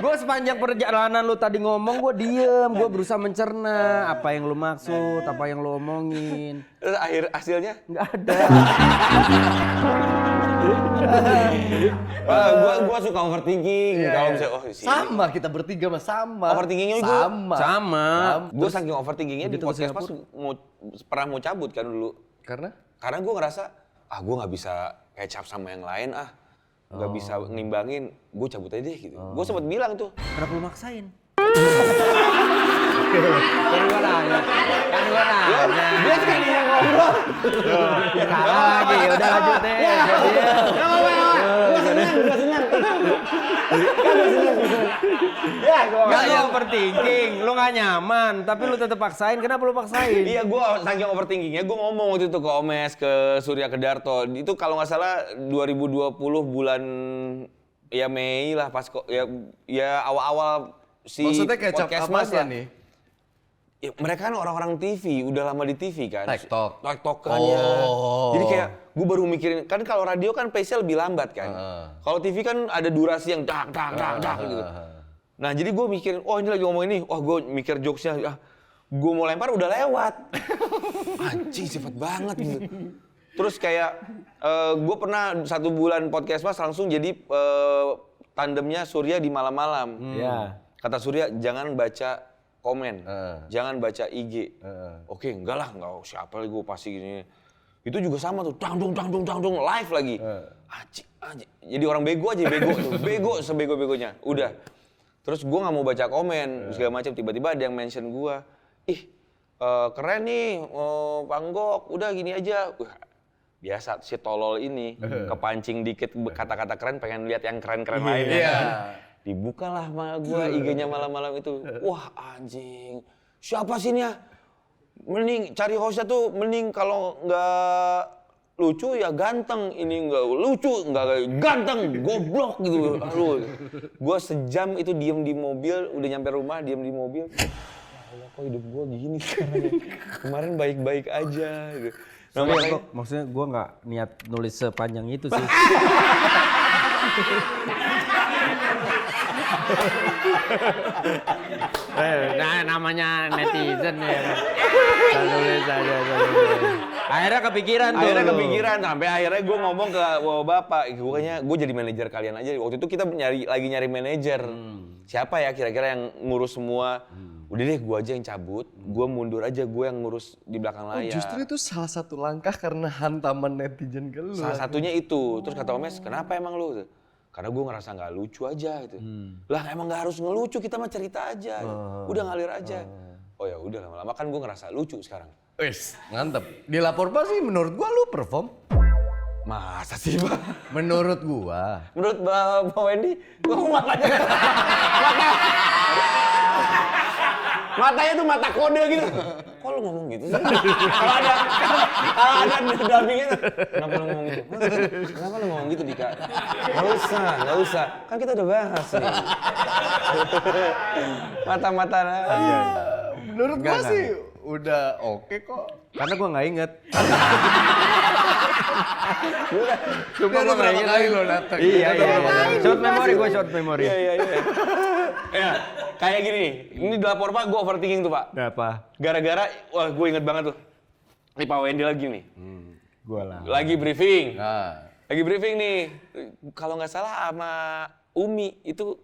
Gue sepanjang perjalanan lu tadi ngomong, gue diem, gue berusaha mencerna apa yang lu maksud, apa yang lu omongin. Terus hasilnya? Nggak ada. Gua suka overthinking. Kalau misalnya, Sama kita bertiga mas, sama. Overthinkingnya Sama. Gue saking overthinkingnya di podcast pas pernah mau cabut kan dulu. Karena Karena gue ngerasa, gue nggak bisa catch up sama yang lain nggak bisa ngimbangin, gue cabut aja deh gitu. Gue sempet bilang tuh. Kenapa lu maksain? Kan gua nanya. Dia kan yang ngobrol. Salah lagi, udah lanjut deh. Gue senang. Gak lu overthinking, lu gak nyaman, tapi lu tetep paksain. Kenapa lu paksain? Iya, gue saking overthinkingnya, gue ngomong waktu itu ke Omes, ke Surya, ke Darto. Itu kalau nggak salah 2020 bulan ya Mei lah pas ya awal-awal si maksudnya kayak podcast apa Mas aja lah. nih? Ya, mereka kan orang-orang TV, udah lama di TV kan. TikTok kan ya. Jadi kayak gue baru mikirin, kan kalau radio kan pace-nya lebih lambat kan. Kalau TV kan ada durasi yang dak gitu. Nah jadi gue mikirin, ini lagi ngomong ini, gue mikir jokesnya, gue mau lempar udah lewat. Anjing cepet banget gitu. Terus kayak gue pernah 1 bulan podcast Mas langsung jadi tandemnya Surya di malam-malam. Kata Surya jangan baca komen, jangan baca IG. Oke, enggak lah, siapa lagi gue pasti gini. Itu juga sama tuh, dang dong live lagi. Anjing. Jadi orang bego aja, bego sebego-begonya. Udah. Terus gue nggak mau baca komen segala macam. Tiba-tiba ada yang mention gue, keren nih, Panggok. Udah gini aja. Biasa si tolol ini kepancing dikit kata-kata keren, pengen lihat yang keren-keren lain. Dibukalah sama gue IG-nya malam-malam itu. Wah anjing, siapa sih ini ya? Mending cari hostnya tuh, mending kalau nggak lucu ya ganteng. Ini nggak lucu, nggak ganteng, goblok gitu. Aduh, gue sejam itu diem di mobil, udah nyampe rumah diem di mobil. Ya Allah, kok hidup gue gini sekarang ya? Kemarin baik-baik aja gitu. Nah, Sorry, maksudnya gue nggak niat nulis sepanjang itu sih. Nah, namanya netizen ya. Nulis aja. Akhirnya kepikiran tuh. Akhirnya kepikiran sampai akhirnya gue ngomong ke bapak, gue jadi manajer kalian aja. Waktu itu kita lagi nyari manajer. Siapa ya kira-kira yang ngurus semua? Udah deh gue aja yang cabut, gue mundur aja, gue yang ngurus di belakang layar. Justru itu salah satu langkah karena hantaman netizen ke lu. Salah satunya itu. Terus kata Omes, kenapa emang lu? Karena gue ngerasa nggak lucu aja gitu. Lah emang nggak harus ngelucu, kita mah cerita aja. Udah ngalir aja. Oh ya udah lama-lama kan gue ngerasa lucu sekarang. Wis, mantep. Di Lapor Pak sih menurut gua lu perform. Masa sih Pak? Menurut gua. Menurut Pak Wendy, gue matanya. Matanya tuh mata kode gitu. Kok lu ngomong gitu sih? Kalau ada dampingnya tuh. Kenapa lu ngomong gitu? Kenapa lu ngomong gitu Dika? Nggak usah. Kan kita udah bahas nih. Mata-mata. Menurut gua sih udah oke kok. Karena gue nggak inget. Cuma lu berapa kali lo datang? Iya. Short memory. Iya. Ya, kayak gini. Ini di Lapor Pak, gue overthinking tuh Pak. Kenapa? Gara-gara, wah gue inget banget tuh. Ini Pak Wendy lagi nih. Gue lah. Lagi briefing. Nah, Lagi briefing nih. Kalau nggak salah sama Umi, itu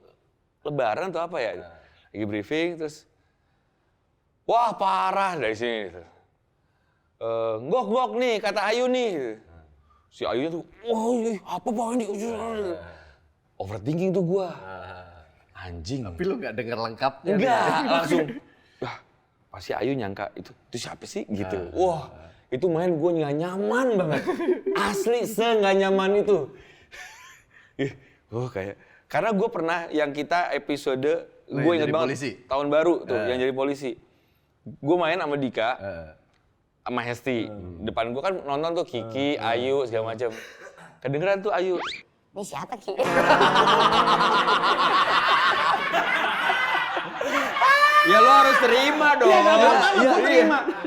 lebaran atau apa ya? Lagi briefing, terus wah parah dari sini. Ngok nih, kata Ayu nih. Si Ayunya tuh, wah apa Pak Wendy? Overthinking tuh gua. Anjing. tapi lu gak denger lengkapnya. Enggak, langsung. Wah, pasti Ayu nyangka itu siapa sih gitu. Wah, itu main gua nggak nyaman banget. Asli nggak nyaman itu. Karena gua pernah yang kita episode, gue inget banget polisi. Tahun baru tuh yang jadi polisi. Gue main sama Dika, sama Hesti. Depan gue kan nonton tuh Kiki, Ayu, segala macam. Kedengeran tuh Ayu. Ini siapa Ki? Ya lo harus terima dong.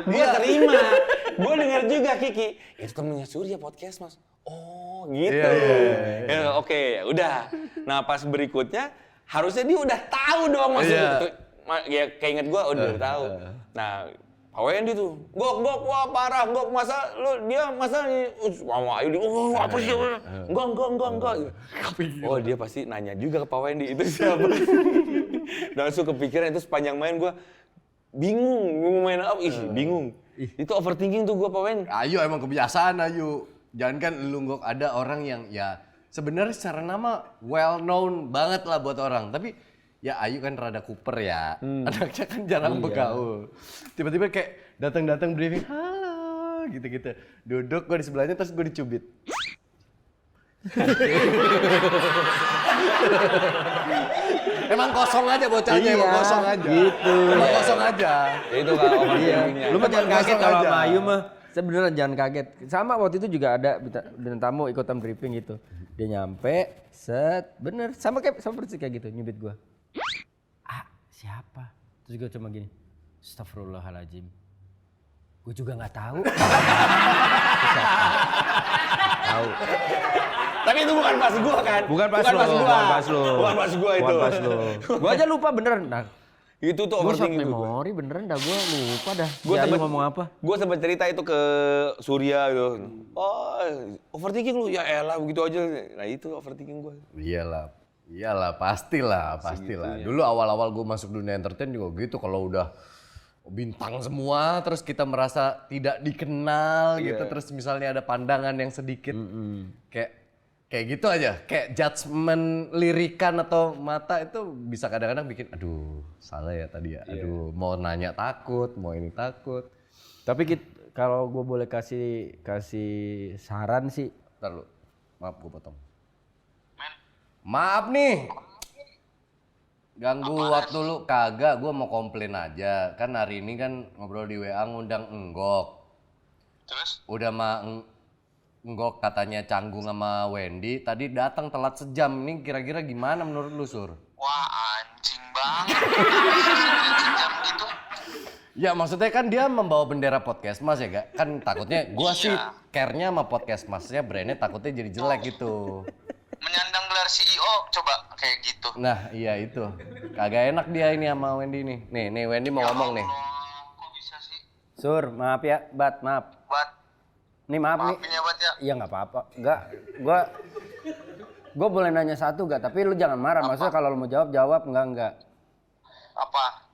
Gue terima. Gue denger juga Kiki. Itu temennya Surya podcast mas. Oh gitu. Ya, oke, udah. Nah pas berikutnya harusnya dia udah tahu dong mas. Ya keinget gue udah tahu. Nah Pak Wendy tuh, Gok, wah parah, Gok masa Mama Ayu apa sih? Enggak. Oh dia pasti nanya juga ke Pak Wendy, itu siapa? Langsung kepikiran itu sepanjang main gue bingung, mau main apa? Bingung. Itu overthinking tuh gue Pak Wendy. Ayu emang kebiasaan Ayu. Jangan kan lu Gok, ada orang yang ya sebenarnya secara nama well known banget lah buat orang, tapi ya Ayu kan rada kuper ya, anaknya kan jarang bergaul. Tiba-tiba kayak datang briefing, halo gitu-gitu. Duduk gue di sebelahnya terus gue dicubit. Emang kosong aja bocahnya, emang kosong aja. Gitu. Emang kosong aja. Itu kalau overthinkingnya. Lu mah jangan kaget kalau aja. sama Ayu mah. Sebenarnya jangan kaget. Sama waktu itu juga ada bintang tamu ikutan briefing gitu. Dia nyampe, bener sama persis kayak gitu nyubit gua. Siapa? Terus gue cuma gini, astagfirullahaladzim. Gue juga nggak tahu. Tahu. Tapi itu bukan pas gua kan? Bukan pas lu. Bukan pas gua itu. Gua aja lupa beneran. Nah, Itu tuh gua short overthinking gua. memori beneran dah gua lupa dah. Gua Ayu sempet ngomong apa? Gua sempat cerita itu ke Surya gitu. Oh, overthinking lu ya elah begitu aja. Nah itu overthinking gua. Iyalah, pastilah. Dulu awal-awal gue masuk dunia entertain juga gitu, kalau udah bintang semua, terus kita merasa tidak dikenal gitu, terus misalnya ada pandangan yang sedikit, kayak gitu aja, kayak judgement lirikan atau mata itu bisa kadang-kadang bikin, aduh salah ya tadi ya, aduh mau nanya takut, mau ini takut. Tapi kalau gue boleh kasih saran sih, Ntar lu, maaf gue potong. Maaf nih, ganggu waktu lu kagak, gue mau komplain aja. Kan hari ini kan ngobrol di WA ngundang Enggok. Terus? Udah Enggok katanya canggung sama Wendy, tadi datang telat sejam. Ini kira-kira gimana menurut lu Sur? Wah anjing banget. Sejam gitu. Ya maksudnya kan dia membawa bendera podcast mas ya gak? Kan takutnya gua sih care-nya sama podcast masnya brandnya takutnya jadi jelek gitu. Menyandang gelar CEO coba kayak gitu. Nah iya itu. Kagak enak dia ini sama Wendy nih. Nih Wendy mau ngomong nih. Kok bisa sih? Sur, maaf ya, Bat, maaf. Buat Nih maaf nih. maafin ya Bat ya. Iya nggak apa-apa. Gue boleh nanya satu gak? Tapi lu jangan marah. Maksudnya kalau lu mau jawab enggak. Apa?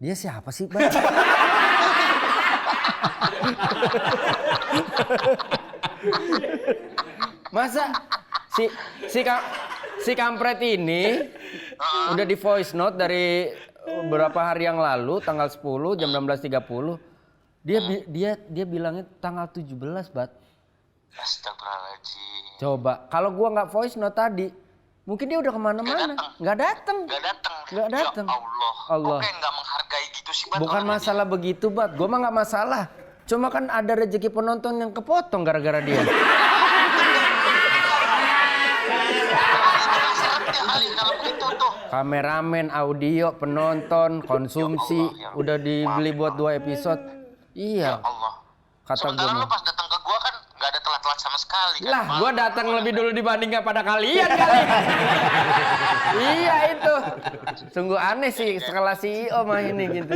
Dia siapa sih, Bang? Masa si kampret ini udah di voice note dari beberapa hari yang lalu tanggal 10 jam 16.30 dia bilangnya tanggal 17, Bat. Astagfirullahaladzim. Coba kalau gua nggak voice note tadi mungkin dia udah kemana-mana. Nggak datang. Gak datang. Nggak datang. Ya Allah. Allah. Kok kayak gak menghargai gitu sih Bat? Bukan orang masalah begitu, Bat. Gua mah nggak masalah. Cuma kan ada rezeki penonton yang kepotong gara-gara dia. ini. Syaratnya kali kalau begitu tuh. Kameramen, audio, penonton, konsumsi Ya Allah, ya udah dibeli buat 2 episode. Iya. Allah. Kata Sementara gua lu mah. pas datang ke gua kan gak ada telat-telat sama sekali kan. Lah, gua datang lebih dulu dibanding pada kalian kali. Iya itu. Sungguh aneh sih sekelas CEO mah ini gitu.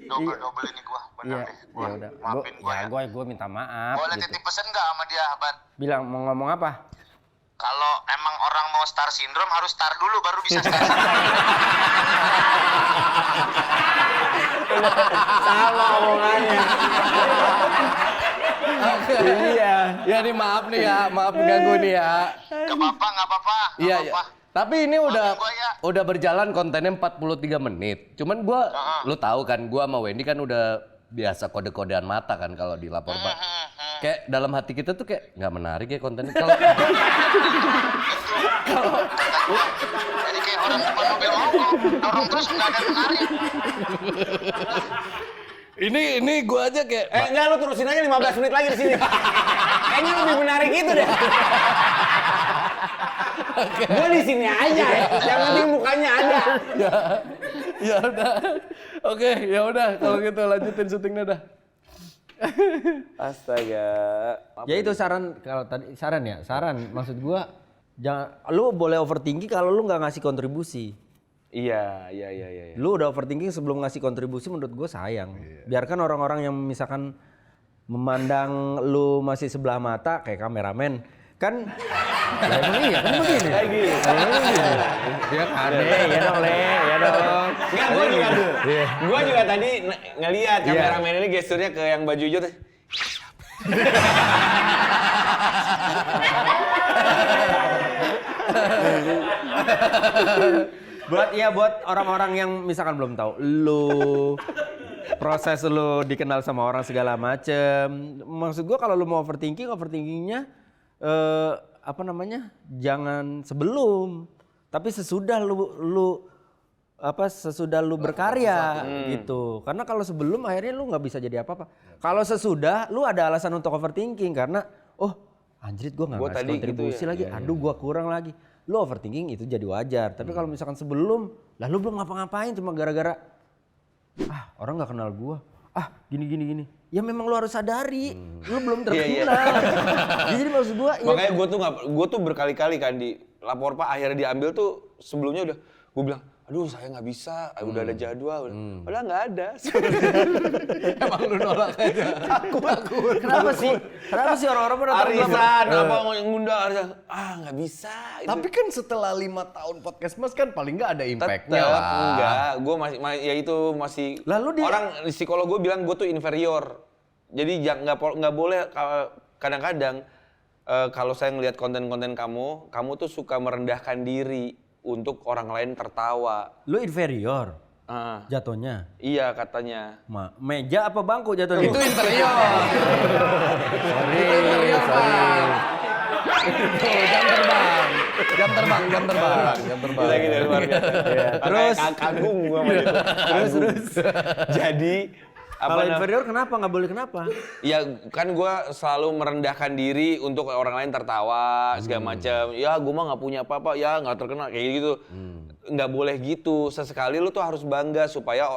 Double ini gua. Iya, Bener deh. Gua ya udah. maafin gua ya. Gua minta maaf Boleh gitu. titip pesen gak sama dia Bat? Bilang mau ngomong apa? Kalau emang orang mau star syndrome harus star dulu baru bisa star syndrome. Sama omongannya. Iya. Ya nih maaf nih ya, maaf ganggu nih ya. Gak apa-apa. Iya iya. Tapi ini udah Maafin gua ya. udah berjalan kontennya 43 menit. Cuman gua lu tahu kan gua sama Wendy kan udah biasa kode-kodean mata kan kalau di lapor Pak. Kayak dalam hati kita tuh kayak nggak menarik ya kontennya. Kalau Jadi kayak orang depan mobil mogok, dorong terus nggak ada menarik. ini gua aja kayak Enggak, lu terusin aja 15 menit lagi di sini. Kayaknya lebih menarik gitu deh. Gue di sini aja ya. Yang penting mukanya ada. ya udah. Oke, ya udah kalau gitu lanjutin syutingnya dah. Astaga. Ya itu saran kalau tadi saran maksud gua jangan lu boleh overthinking kalau lu nggak ngasih kontribusi. Iya. Lu udah overthinking sebelum ngasih kontribusi menurut gue sayang. Biarkan orang-orang yang misalkan memandang lu masih sebelah mata kayak kameramen kan ya emang iya kan begini. Ya kan ya dong ya dong. Enggak, gue juga tadi ngeliat kameramen ini gesturnya ke yang baju hijau tuh. buat orang-orang yang misalkan belum tahu lu proses lu dikenal sama orang segala macem. Maksud gua kalau lu mau overthinkingnya jangan sebelum tapi sesudah lu berkarya gitu. Karena kalau sebelum akhirnya lu nggak bisa jadi apa-apa. Kalau sesudah lu ada alasan untuk overthinking karena anjrit gua nggak ngasih tadi kontribusi gitu ya. lagi. Aduh gua kurang lagi. Lu overthinking itu jadi wajar. Tapi kalau misalkan sebelum, lah lu belum ngapa-ngapain cuma gara-gara orang nggak kenal gua. Gini. Ya memang lu harus sadari, lu belum terkenal. Jadi maksud gua Makanya gue tuh berkali-kali kan di lapor Pak akhirnya diambil tuh sebelumnya udah gue bilang aduh saya nggak bisa, udah ada jadwal, padahal nggak ada. Emang lu nolak aja. Takut. Kenapa sih orang-orang pada Arisan apa ngundang Arisan, nggak bisa. Tapi kan setelah 5 tahun podcast mas kan paling nggak ada impactnya Tetep, lah. enggak, gue masih Lalu orang psikolog gue bilang gue tuh inferior, jadi nggak boleh kadang-kadang kalau saya ngelihat konten-konten kamu tuh suka merendahkan diri untuk orang lain tertawa. Lu inferior Ah, jatuhnya. iya katanya. Meja apa bangku jatuhnya? Itu interior. Sorry. Jam terbang. Gila luar biasa. Terus? Kagum gue sama itu. Terus. Jadi Kalau inferior kenapa? Nggak boleh kenapa? ya kan gue selalu merendahkan diri untuk orang lain tertawa segala macam. Ya gue mah nggak punya apa-apa, ya nggak terkenal kayak gitu. Nggak boleh gitu. Sesekali lu tuh harus bangga supaya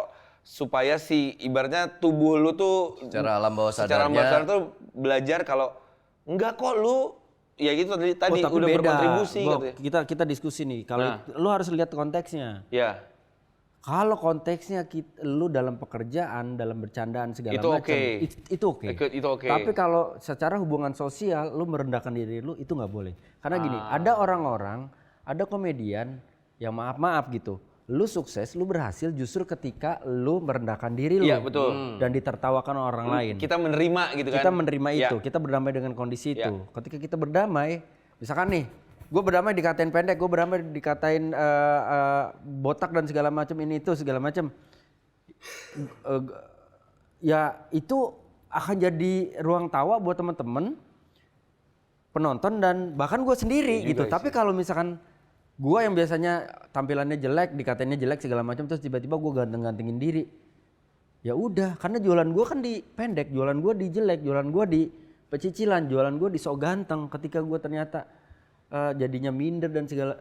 supaya si ibaratnya tubuh lu tuh Secara alam bawah secara alam bawah sadarnya. sadar tuh belajar kalau enggak kok lu ya gitu tadi tapi udah beda. berkontribusi Bob, gitu. kita diskusi nih. Kalau Nah. lu harus lihat konteksnya. Ya. Kalau konteksnya lu dalam pekerjaan, dalam bercandaan segala Itu macam, oke. itu oke. Itu oke. Tapi kalau secara hubungan sosial, lu merendahkan diri lu itu nggak boleh. Karena gini, ada orang-orang, ada komedian yang maaf gitu. Lu sukses, lu berhasil justru ketika lu merendahkan diri lu. Iya, betul. Dan ditertawakan orang lain. Kita menerima gitu kan. Kita menerima Ya. itu, kita berdamai dengan kondisi Ya. itu. Ketika kita berdamai, misalkan nih, gue berdamai dikatain pendek, gue berdamai dikatain botak dan segala macam ini itu segala macam. Ya itu akan jadi ruang tawa buat teman-teman, penonton dan bahkan gue sendiri gitu. Tapi kalau misalkan gue yang biasanya tampilannya jelek, dikatainnya jelek segala macam, terus tiba-tiba gue ganteng-gantengin diri. Ya udah, karena jualan gue kan di pendek, jualan gue di jelek, jualan gue di pecicilan, jualan gue di sok ganteng. Ketika gue ternyata jadinya minder dan segala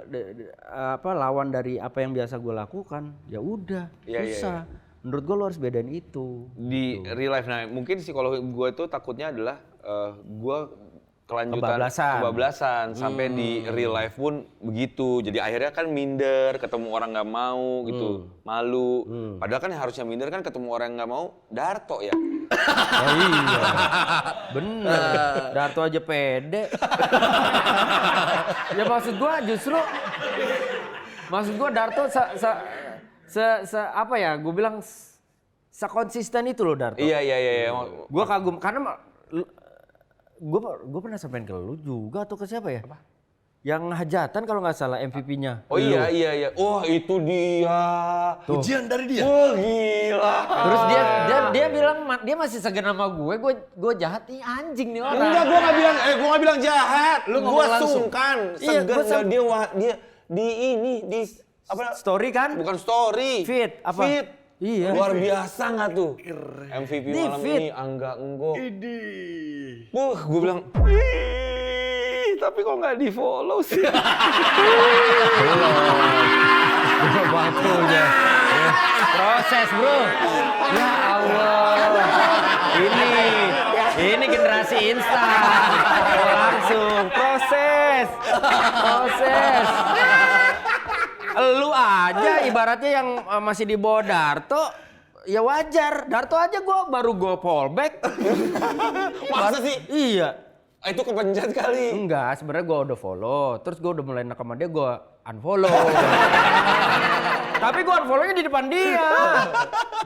lawan dari apa yang biasa gue lakukan, ya udah susah. Menurut gue lo harus bedain itu. Di real life, nah mungkin psikologi gue itu takutnya adalah gue kelanjutan kebablasan sampai di real life pun begitu. Jadi akhirnya kan minder, ketemu orang nggak mau gitu, malu. Padahal kan yang harusnya minder kan ketemu orang yang nggak mau, Darto ya. Oh iya, bener. Darto aja pede. Ya maksud gua justru, Darto apa ya? Gue bilang sekonsisten itu loh Darto. Iya. Gua kagum karena gue pernah sampein ke lu juga atau ke siapa ya? Apa? Yang hajatan kalau nggak salah MVP-nya. Oh iya. Oh itu dia. Ujian dari dia. Oh gila. Terus dia bilang dia masih segan sama gue jahat nih anjing nih orang. Enggak, gue nggak bilang jahat. Lu ngomong Gua langsung. sungkan, Iya, segan. Dia di apa? Story kan? Bukan story. Fit apa? Fit. Iya. Luar biasa nggak tuh? MVP Di malam fit. ini Angga Enggok. Gue bilang, "Ih, tapi kok nggak di follow sih?" Waktunya. Proses bro. Ya Allah. Ini generasi instan. Langsung proses. Lu aja ibaratnya yang masih di bawah Darto. Ya wajar, Darto aja baru fallback. Masa sih? Iya. Itu kepencet kali. Enggak, sebenarnya gue udah follow. Terus gue udah mulai nak sama dia, gue unfollow. Tapi gue unfollow-nya di depan dia.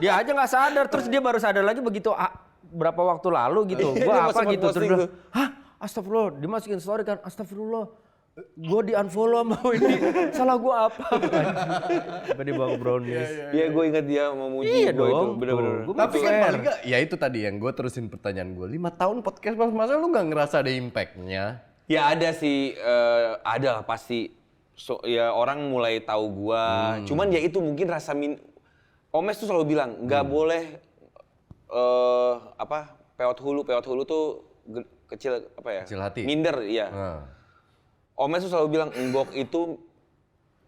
Dia aja nggak sadar. Terus dia baru sadar lagi begitu berapa waktu lalu gitu. Gue Dia apa sempat gitu. Terus posting bilang, tuh. hah? Astagfirullah. Dimasukin story kan. Astagfirullah. Gue di unfollow sama ini. Salah gue apa? Sampai dibawa brownies. Iya, gue ingat dia memuji Iya gue itu. dong. Bener-bener. Tuh, gua Tapi kan fair. paling nggak, ya itu tadi yang gue terusin pertanyaan gue. 5 tahun podcast masa lu nggak ngerasa ada impact-nya? Ya ada sih, ada lah pasti. Ya orang mulai tahu gua. Cuman ya itu mungkin rasa Omes tuh selalu bilang nggak boleh peot hulu tuh kecil apa ya? Kecil hati. Minder, iya. Omes tuh selalu bilang Enggok itu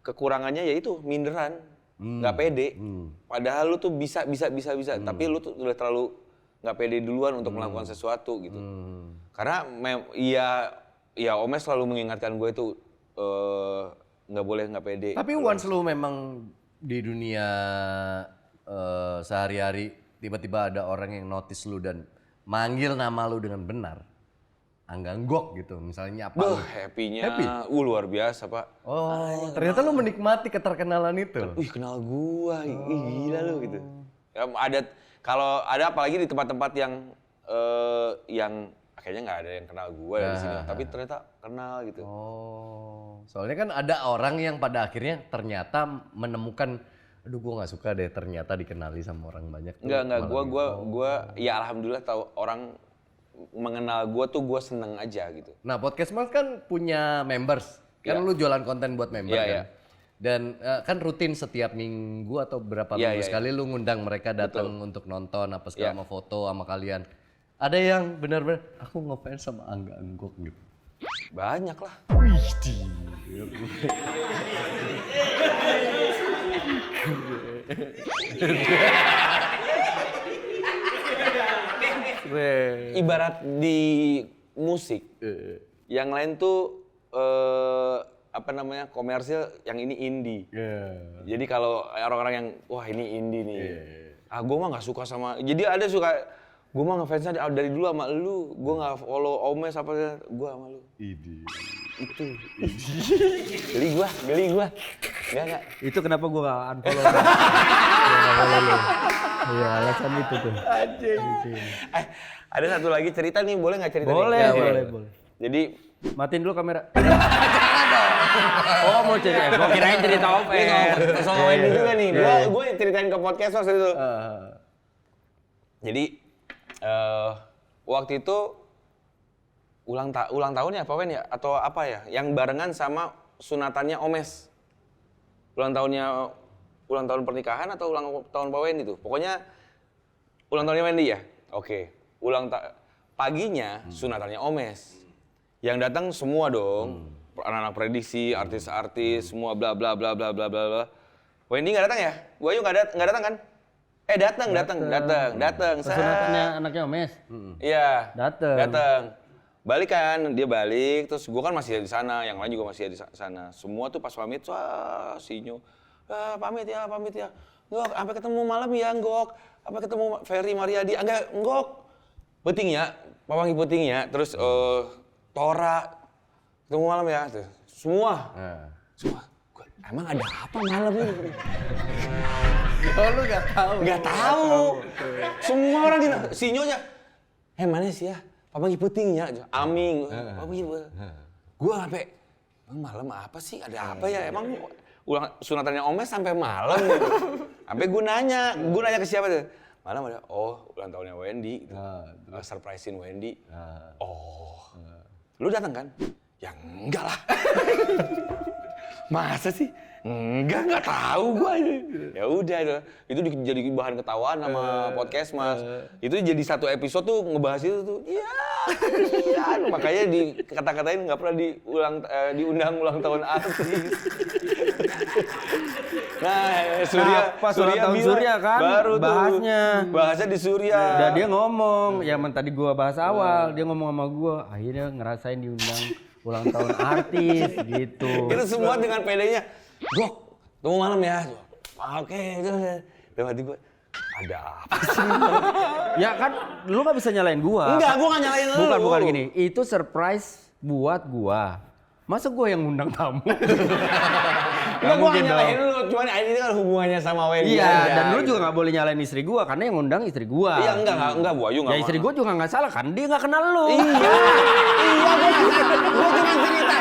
kekurangannya ya itu minderan, nggak pede. Padahal lu tuh bisa. Tapi lu tuh udah terlalu nggak pede duluan untuk melakukan sesuatu gitu. Karena ya Omes selalu mengingatkan gue itu nggak boleh nggak pede. Tapi once lu memang di dunia sehari-hari tiba-tiba ada orang yang notice lu dan manggil nama lu dengan benar, Angga Enggok gitu, misalnya apa? Duh, happy-nya luar biasa, Pak. Oh, ternyata lu menikmati keterkenalan itu. Wih, kenal gua. Ih, gila lu gitu. Ya, kalau ada apalagi di tempat-tempat yang kayaknya nggak ada yang kenal gua ya di sini, tapi ternyata kenal gitu. Oh, soalnya kan ada orang yang pada akhirnya ternyata menemukan, aduh gua nggak suka deh ternyata dikenali sama orang banyak. Enggak, gua ya alhamdulillah tahu orang mengenal gue tuh gue seneng aja gitu. Nah, Podcast Mas kan punya members. Kan lu jualan konten buat member kan. Iya. Dan kan rutin setiap minggu atau berapa minggu sekali lu ngundang mereka datang untuk nonton apa segala sama foto sama kalian. Ada yang benar-benar aku ngefans sama Angga Enggok gitu. Banyak lah. Ibarat di musik, yang lain tuh komersil, yang ini indie. Jadi kalau orang-orang yang wah ini indie nih, gue mah nggak suka sama. Jadi ada suka, gue mah ngefansnya dari dulu sama lu, gue nggak follow Omes apa, gue sama lu. Itu. Geli gue. Enggak. Itu kenapa gue gak unfollow. Iya, alasan itu tuh. Ada satu lagi cerita nih, boleh nggak cerita? Boleh, nih? boleh. Jadi Matiin dulu kamera. Oh mau cerita, gue kirain cerita soal Wendy juga nih. Gue ceritain ke podcast waktu itu. Jadi waktu itu ulang tahun ya Pak Wen ya? Atau apa ya? Yang barengan sama sunatannya Omes. Ulang tahun pernikahan atau ulang tahun Pak Wendy itu? Pokoknya ulang tahunnya Wendy ya? Oke. Paginya sunatannya Omes. Yang datang semua dong. Anak-anak prediksi, artis-artis, semua bla bla bla bla bla bla. Wendy nggak datang ya? Gue juga nggak datang kan? Datang. Sunatannya anaknya Omes? Iya. Datang. Balik kan, dia balik, terus gue kan masih di sana, yang lain juga masih di sana. Semua tuh pas pamit, Sinyo, pamit ya. Ngok, sampai ketemu malam ya, Ngok. Sampai ketemu Ferry Mariadi, enggak, Ngok. Peting ya, papangi peting ya, terus Tora, ketemu malam ya, tuh. Semua. Gua, emang ada apa malam ini? Oh lu nggak tahu? Nggak tahu. Semua orang gitu, Sinyonya, mana sih ya? Papangi petingnya, Aming, gua sampai malam apa sih? Ada apa ya? Emang sunatannya Omes sampai malam gitu. Sampai gue nanya ke siapa tuh? Malam ada, ulang tahunnya Wendy. Gitu. Surprisein Wendy. Lu datang kan? Ya enggak lah. Masa sih? Enggak tahu gua. Ya udah, itu jadi bahan ketawaan sama podcast Mas. Itu jadi satu episode tuh ngebahas itu tuh. Iya. Makanya dikata-katain nggak pernah diundang ulang tahun artis. Nah, Surya kan baru bahasnya di Surya. Udah dia ngomong, yang tadi gua bahas awal, dia ngomong sama gua, akhirnya ngerasain diundang ulang tahun artis gitu. Itu semua dengan pedenya. Gok, tunggu malam ya. Oke, dalam hati gue, ada apa sih? Ya kan, lu gak bisa nyalain gua. Enggak, gua gak nyalain lu. Bukan gini, itu surprise buat gua. Masa gua yang ngundang tamu? Enggak, gua gak nyalain lu, cuman ini kan hubungannya sama Wendy. Iya, dan lu juga gak boleh nyalain istri gua, karena yang ngundang istri gua. Iya, enggak, Bu Ayu enggak. Ya istri gua juga gak salah, kan dia gak kenal lu. Iya, gua cuma cerita.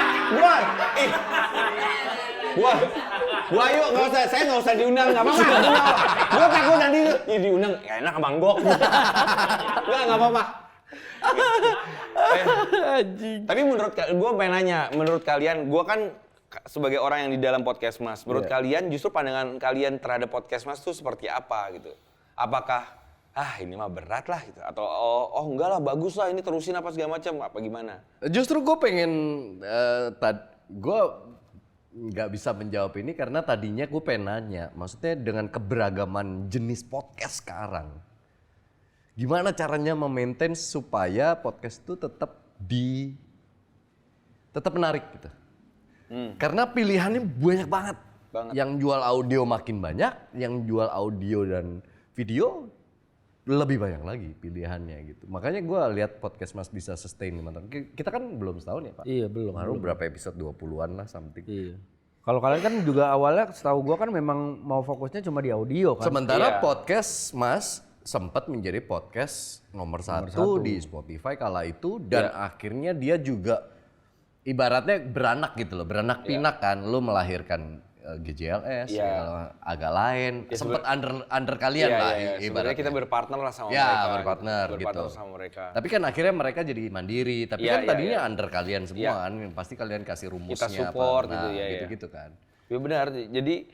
Bu Ayu, saya nggak usah diundang, nggak apa-apa. Gue takut nanti diundang, ya enak sama Gok. Nggak apa-apa. Tapi gue pengen nanya, menurut kalian, gue kan sebagai orang yang di dalam podcast Mas, menurut kalian justru pandangan kalian terhadap podcast Mas tuh seperti apa gitu? Apakah ini mah berat lah gitu, atau enggak lah, bagus lah, ini terusin apa segala macam, apa gimana? Justru gue pengen, gue nggak bisa menjawab ini karena tadinya gue pengen nanya, maksudnya dengan keberagaman jenis podcast sekarang, gimana caranya memaintain supaya podcast itu tetap menarik gitu? Karena pilihannya banyak banget. Yang jual audio makin banyak, yang jual audio dan video lebih banyak lagi pilihannya gitu. Makanya gue lihat podcast Mas bisa sustain 5 tahun. Kita kan belum setahun ya Pak? Iya belum. Baru berapa episode, 20-an lah something. Iya. Kalau kalian kan juga awalnya setahu gue kan memang mau fokusnya cuma di audio kan. Sementara podcast Mas sempat menjadi podcast nomor satu di Spotify kala itu. Dan akhirnya dia juga ibaratnya beranak gitu loh. Beranak pinak kan. Lu melahirkan GJLS, agak lain, sempat under kalian lah. Ibaratnya kita berpartner lah sama ya, mereka. Berpartner gitu. Sama mereka. Tapi kan akhirnya mereka jadi mandiri. Tapi kan tadinya under kalian semua kan. Pasti kalian kasih rumusnya. Kita support apa, gitu kan. Ya benar. Jadi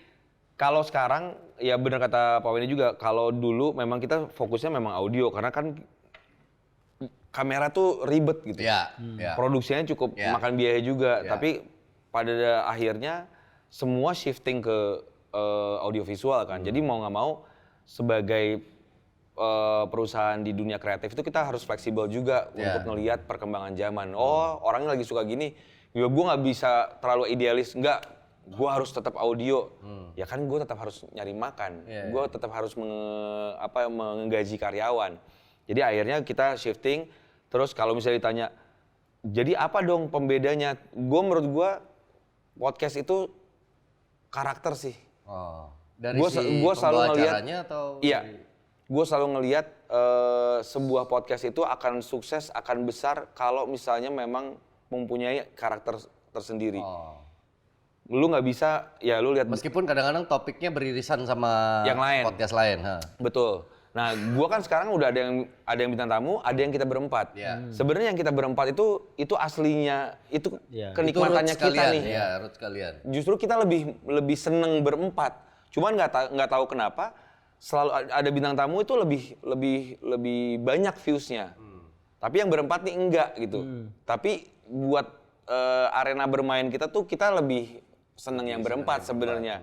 kalau sekarang ya benar kata Pak Wendy juga. Kalau dulu memang kita fokusnya memang audio karena kan kamera tuh ribet gitu. Produksinya cukup makan biaya juga. Tapi pada akhirnya semua shifting ke audiovisual kan. Jadi mau nggak mau sebagai perusahaan di dunia kreatif itu kita harus fleksibel juga untuk ngelihat perkembangan zaman. Oh, orangnya lagi suka gini, ya gue nggak bisa terlalu idealis, nggak. Gue harus tetap audio, ya kan gue tetap harus nyari makan, gue tetap harus menggaji karyawan. Jadi akhirnya kita shifting. Terus kalau misalnya ditanya, jadi apa dong pembedanya? Menurut gue podcast itu karakter sih. Oh. Dari Gua selalu ngelihat atau iya. Gue selalu ngelihat sebuah podcast itu akan sukses, akan besar kalau misalnya memang mempunyai karakter tersendiri. Lu nggak bisa, ya lu lihat. Meskipun kadang-kadang topiknya beririsan sama yang lain. podcast lain. Betul. Nah, gue kan sekarang udah ada yang bintang tamu, ada yang kita berempat. Sebenarnya yang kita berempat itu aslinya, itu kenikmatannya itu kita nih. Iya, root sekalian. Justru kita lebih seneng berempat. Cuman nggak tahu kenapa selalu ada bintang tamu itu lebih banyak views-nya. Tapi yang berempat nih enggak gitu. Tapi buat arena bermain kita tuh kita lebih seneng yang berempat sebenarnya.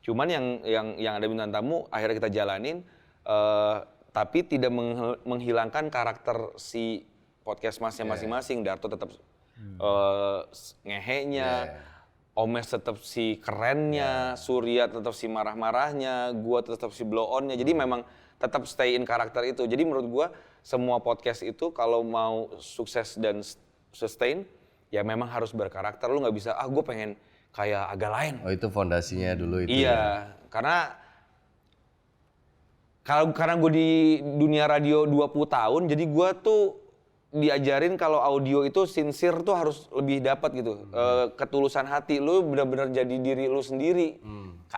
Cuman yang ada bintang tamu akhirnya kita jalanin, tapi tidak menghilangkan karakter si podcast masnya masing-masing. Darto tetap ngehenya. Omes tetap si kerennya, Surya tetap si marah-marahnya, gua tetap si blow on-nya. Jadi memang tetap stay in karakter itu. Jadi menurut gua semua podcast itu kalau mau sukses dan sustain, ya memang harus berkarakter. Lu nggak bisa, gue pengen kayak agak lain. Oh itu fondasinya dulu itu. Iya, karena gue di dunia radio 20 tahun, jadi gue tuh diajarin kalau audio itu sincere tuh harus lebih dapat gitu. Ketulusan hati lu benar-benar jadi diri lu sendiri.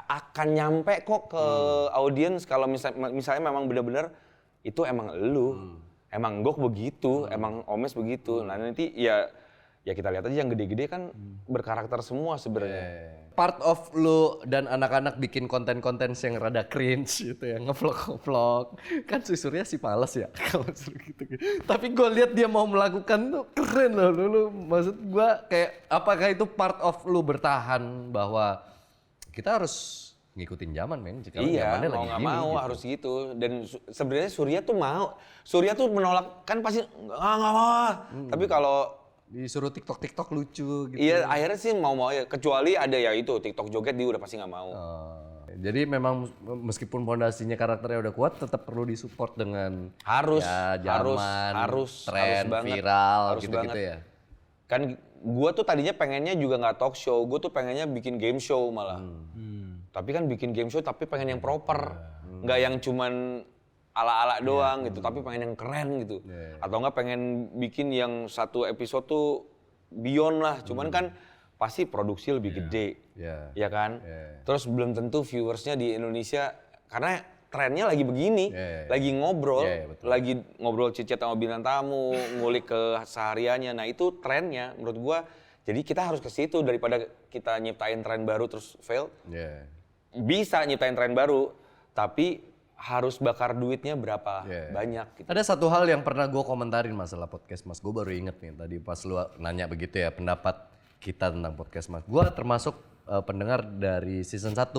Akan nyampe kok ke audiens kalau misalnya memang benar-benar itu emang lu. Emang Gok begitu, emang Omes begitu. Nah nanti ya kita lihat aja yang gede-gede kan berkarakter semua sebenarnya. Part of lu dan anak-anak bikin konten-konten yang rada cringe gitu ya, ngevlog-ngevlog. Kan si Surya sih males ya kalau suruh gitu. Tapi gue lihat dia mau melakukan tuh keren loh. Lu maksud gue kayak apakah itu part of lu bertahan bahwa kita harus ngikutin zaman men. Iya, mau nggak mau gitu. Harus gitu. Dan sebenarnya Surya tuh mau. Surya tuh menolak, kan pasti nggak mau. Tapi kalau disuruh TikTok lucu gitu. Iya, akhirnya sih mau ya. Kecuali ada ya itu TikTok joget dia udah pasti nggak mau. Jadi memang meskipun fondasinya karakternya udah kuat, tetap perlu disupport dengan harus tren, banget, viral harus gitu-gitu banget. ya. Kan gua tuh tadinya pengennya juga nggak talk show, gua tuh pengennya bikin game show malah. Tapi kan bikin game show tapi pengen yang proper, nggak yang cuman ala-ala doang gitu, tapi pengen yang keren gitu. Atau nggak pengen bikin yang satu episode tuh beyond lah, cuman kan pasti produksi lebih gede, ya kan? Terus belum tentu viewersnya di Indonesia, karena trennya lagi begini, lagi ngobrol, lagi ngobrol cicit sama bintang tamu, ngulik ke sehariannya. Nah itu trennya menurut gua. Jadi kita harus ke situ daripada kita nyiptain tren baru terus fail. Bisa nyiptain tren baru, tapi harus bakar duitnya berapa banyak gitu. Ada satu hal yang pernah gue komentarin masalah podcast Mas. Gue baru inget nih tadi pas lu nanya begitu ya pendapat kita tentang podcast Mas. Gue termasuk pendengar dari season 1.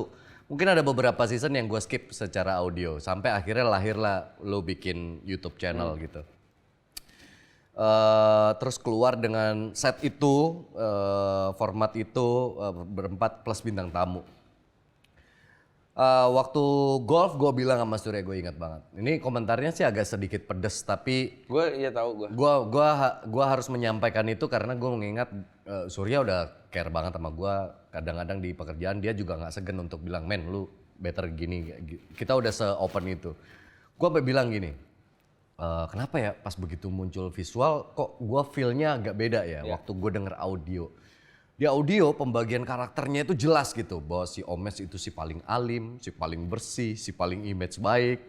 Mungkin ada beberapa season yang gue skip secara audio. Sampai akhirnya lahirlah lu bikin YouTube channel gitu. Terus keluar dengan set itu, format itu berempat plus bintang tamu. Waktu golf gue bilang sama Surya, gue ingat banget. Ini komentarnya sih agak sedikit pedes tapi Gue iya tahu gue. Gue harus menyampaikan itu karena gue mengingat Surya udah care banget sama gue. Kadang-kadang di pekerjaan dia juga nggak segan untuk bilang, men lu better gini. Kita udah se-open itu. Gue bilang gini, kenapa ya pas begitu muncul visual kok gue feel-nya agak beda ya waktu gue denger audio. Di audio pembagian karakternya itu jelas gitu bahwa si Omes itu si paling alim, si paling bersih, si paling image baik.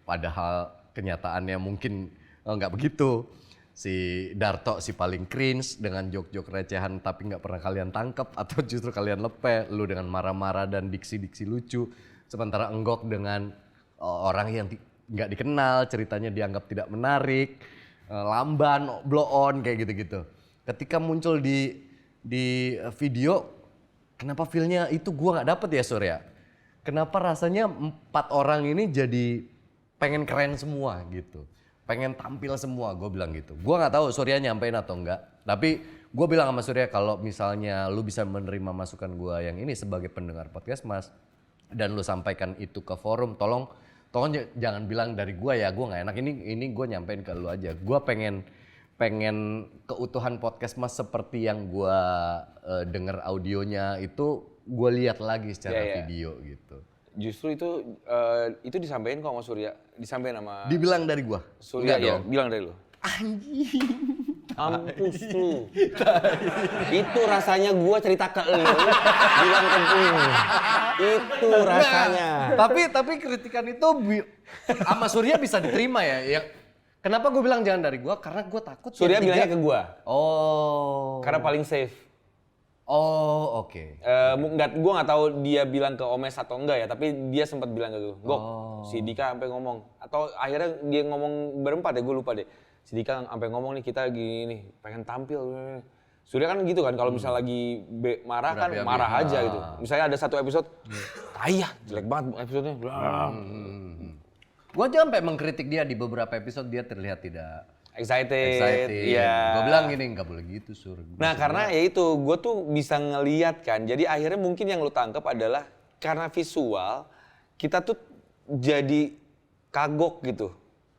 Padahal kenyataannya mungkin nggak begitu. Si Darto si paling cringe dengan jok-jok recehan tapi nggak pernah kalian tangkap atau justru kalian lepe. Lu dengan marah-marah dan diksi-diksi lucu. Sementara Enggok dengan orang yang nggak dikenal, ceritanya dianggap tidak menarik, lamban, blow on kayak gitu-gitu. Ketika muncul di video, kenapa feel-nya itu gua nggak dapet ya Surya? kenapa rasanya 4 orang ini jadi pengen keren semua gitu. Pengen tampil semua, gue bilang gitu. Gue nggak tahu Surya nyampein atau enggak. Tapi gue bilang sama Surya kalau misalnya lu bisa menerima masukan gue yang ini sebagai pendengar podcast Mas dan lu sampaikan itu ke forum, tolong jangan bilang dari gue ya, gue nggak enak. Ini gue nyampein ke lu aja. Gue pengen keutuhan podcast Mas seperti yang gue denger audionya itu gue lihat lagi secara video gitu. Justru itu disampaikan kok sama Surya, disampaikan sama Dibilang dari gue? Surya Enggak ya, dong. bilang dari lu. Mampus lu. Itu rasanya gua cerita ke lu, bilang ke lu. Itu rasanya. Tapi kritikan itu sama Surya bisa diterima ya. Kenapa gue bilang jangan dari gue? Karena gue takut. Surya bilangnya ke gua. Oh. Karena paling safe. Oh, oke. Gue nggak tahu dia bilang ke Omes atau enggak ya, tapi dia sempat bilang ke gue, Gok, si Dika sampai ngomong, atau akhirnya dia ngomong berempat ya, gue lupa deh. Si Dika sampai ngomong nih kita gini nih, pengen tampil. Surya kan gitu kan, kalau misalnya lagi marah kan marah aja gitu. Misalnya ada satu episode, tayah jelek banget episodenya. Gue aja sampai mengkritik dia di beberapa episode dia terlihat tidak Excited. Iya. Gue bilang gini, nggak boleh gitu Sur. Nah karena ya itu, gue tuh bisa ngeliat kan. Jadi akhirnya mungkin yang lu tangkap adalah karena visual, kita tuh jadi kagok gitu.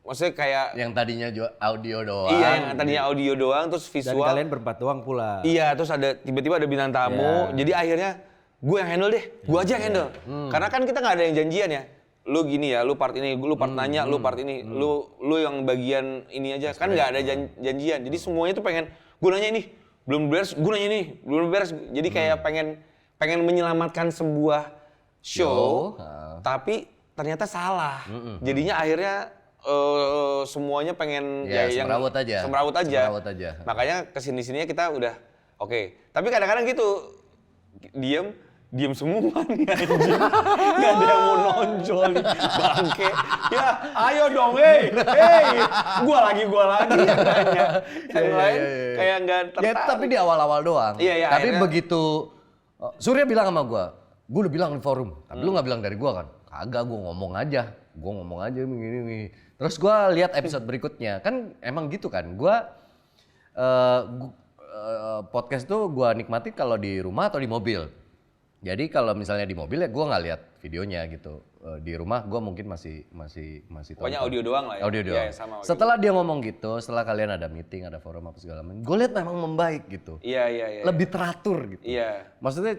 Maksudnya kayak... Yang tadinya audio doang. Iya, yang tadinya audio doang, terus visual. Dan kalian berempat doang pula. Iya, terus ada tiba-tiba ada bintang tamu. Jadi akhirnya gue yang handle deh, gue aja yang handle. Karena kan kita nggak ada yang janjian ya. Lu gini ya, lu part ini, lu part nanya, lu part ini, lu yang bagian ini aja. Kan nggak ada janjian. Jadi semuanya tuh pengen, gue nanya ini, belum beres, gue nanya ini, belum beres. Jadi kayak pengen menyelamatkan sebuah show, tapi ternyata salah. Jadinya akhirnya semuanya pengen yang semrawut aja. Makanya kesini-sininya kita udah oke. Tapi kadang-kadang gitu, diem semua nih anjing. Gak ada yang mau nonjol nih, bangke. Ya ayo dong, hey, gua lagi yang nanya. Yang lain kayak gak tertarik. Ya tapi di awal-awal doang. Iya, tapi akhirnya... begitu, Surya bilang sama gue udah bilang di forum, tapi lu gak bilang dari gue kan? Kagak, gue ngomong aja begini. Terus gue lihat episode berikutnya, kan emang gitu kan, podcast tuh gue nikmati kalau di rumah atau di mobil. Jadi kalau misalnya di mobil ya gue nggak lihat videonya gitu. Di rumah gue mungkin masih pokoknya audio doang lah ya. Audio doang. Ya, sama audio. Setelah dia ngomong gitu, setelah kalian ada meeting, ada forum apa segala macam, gue lihat memang membaik gitu. Iya. Lebih teratur gitu. Iya. Maksudnya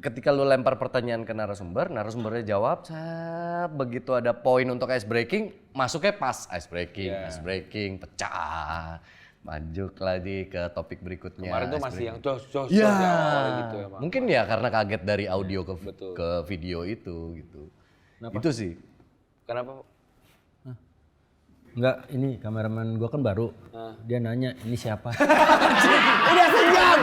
ketika lu lempar pertanyaan ke narasumbernya jawab, begitu ada poin untuk ice breaking, masuknya pas ice breaking, pecah. Maju lagi ke topik berikutnya. Kemarin tuh masih yang jos gitu ya. Emang. Mungkin ya karena kaget dari audio ke video itu gitu. Kenapa? Itu sih. Kenapa? Enggak, ini kameramen gua kan baru. Dia nanya, ini siapa? Udah sejam.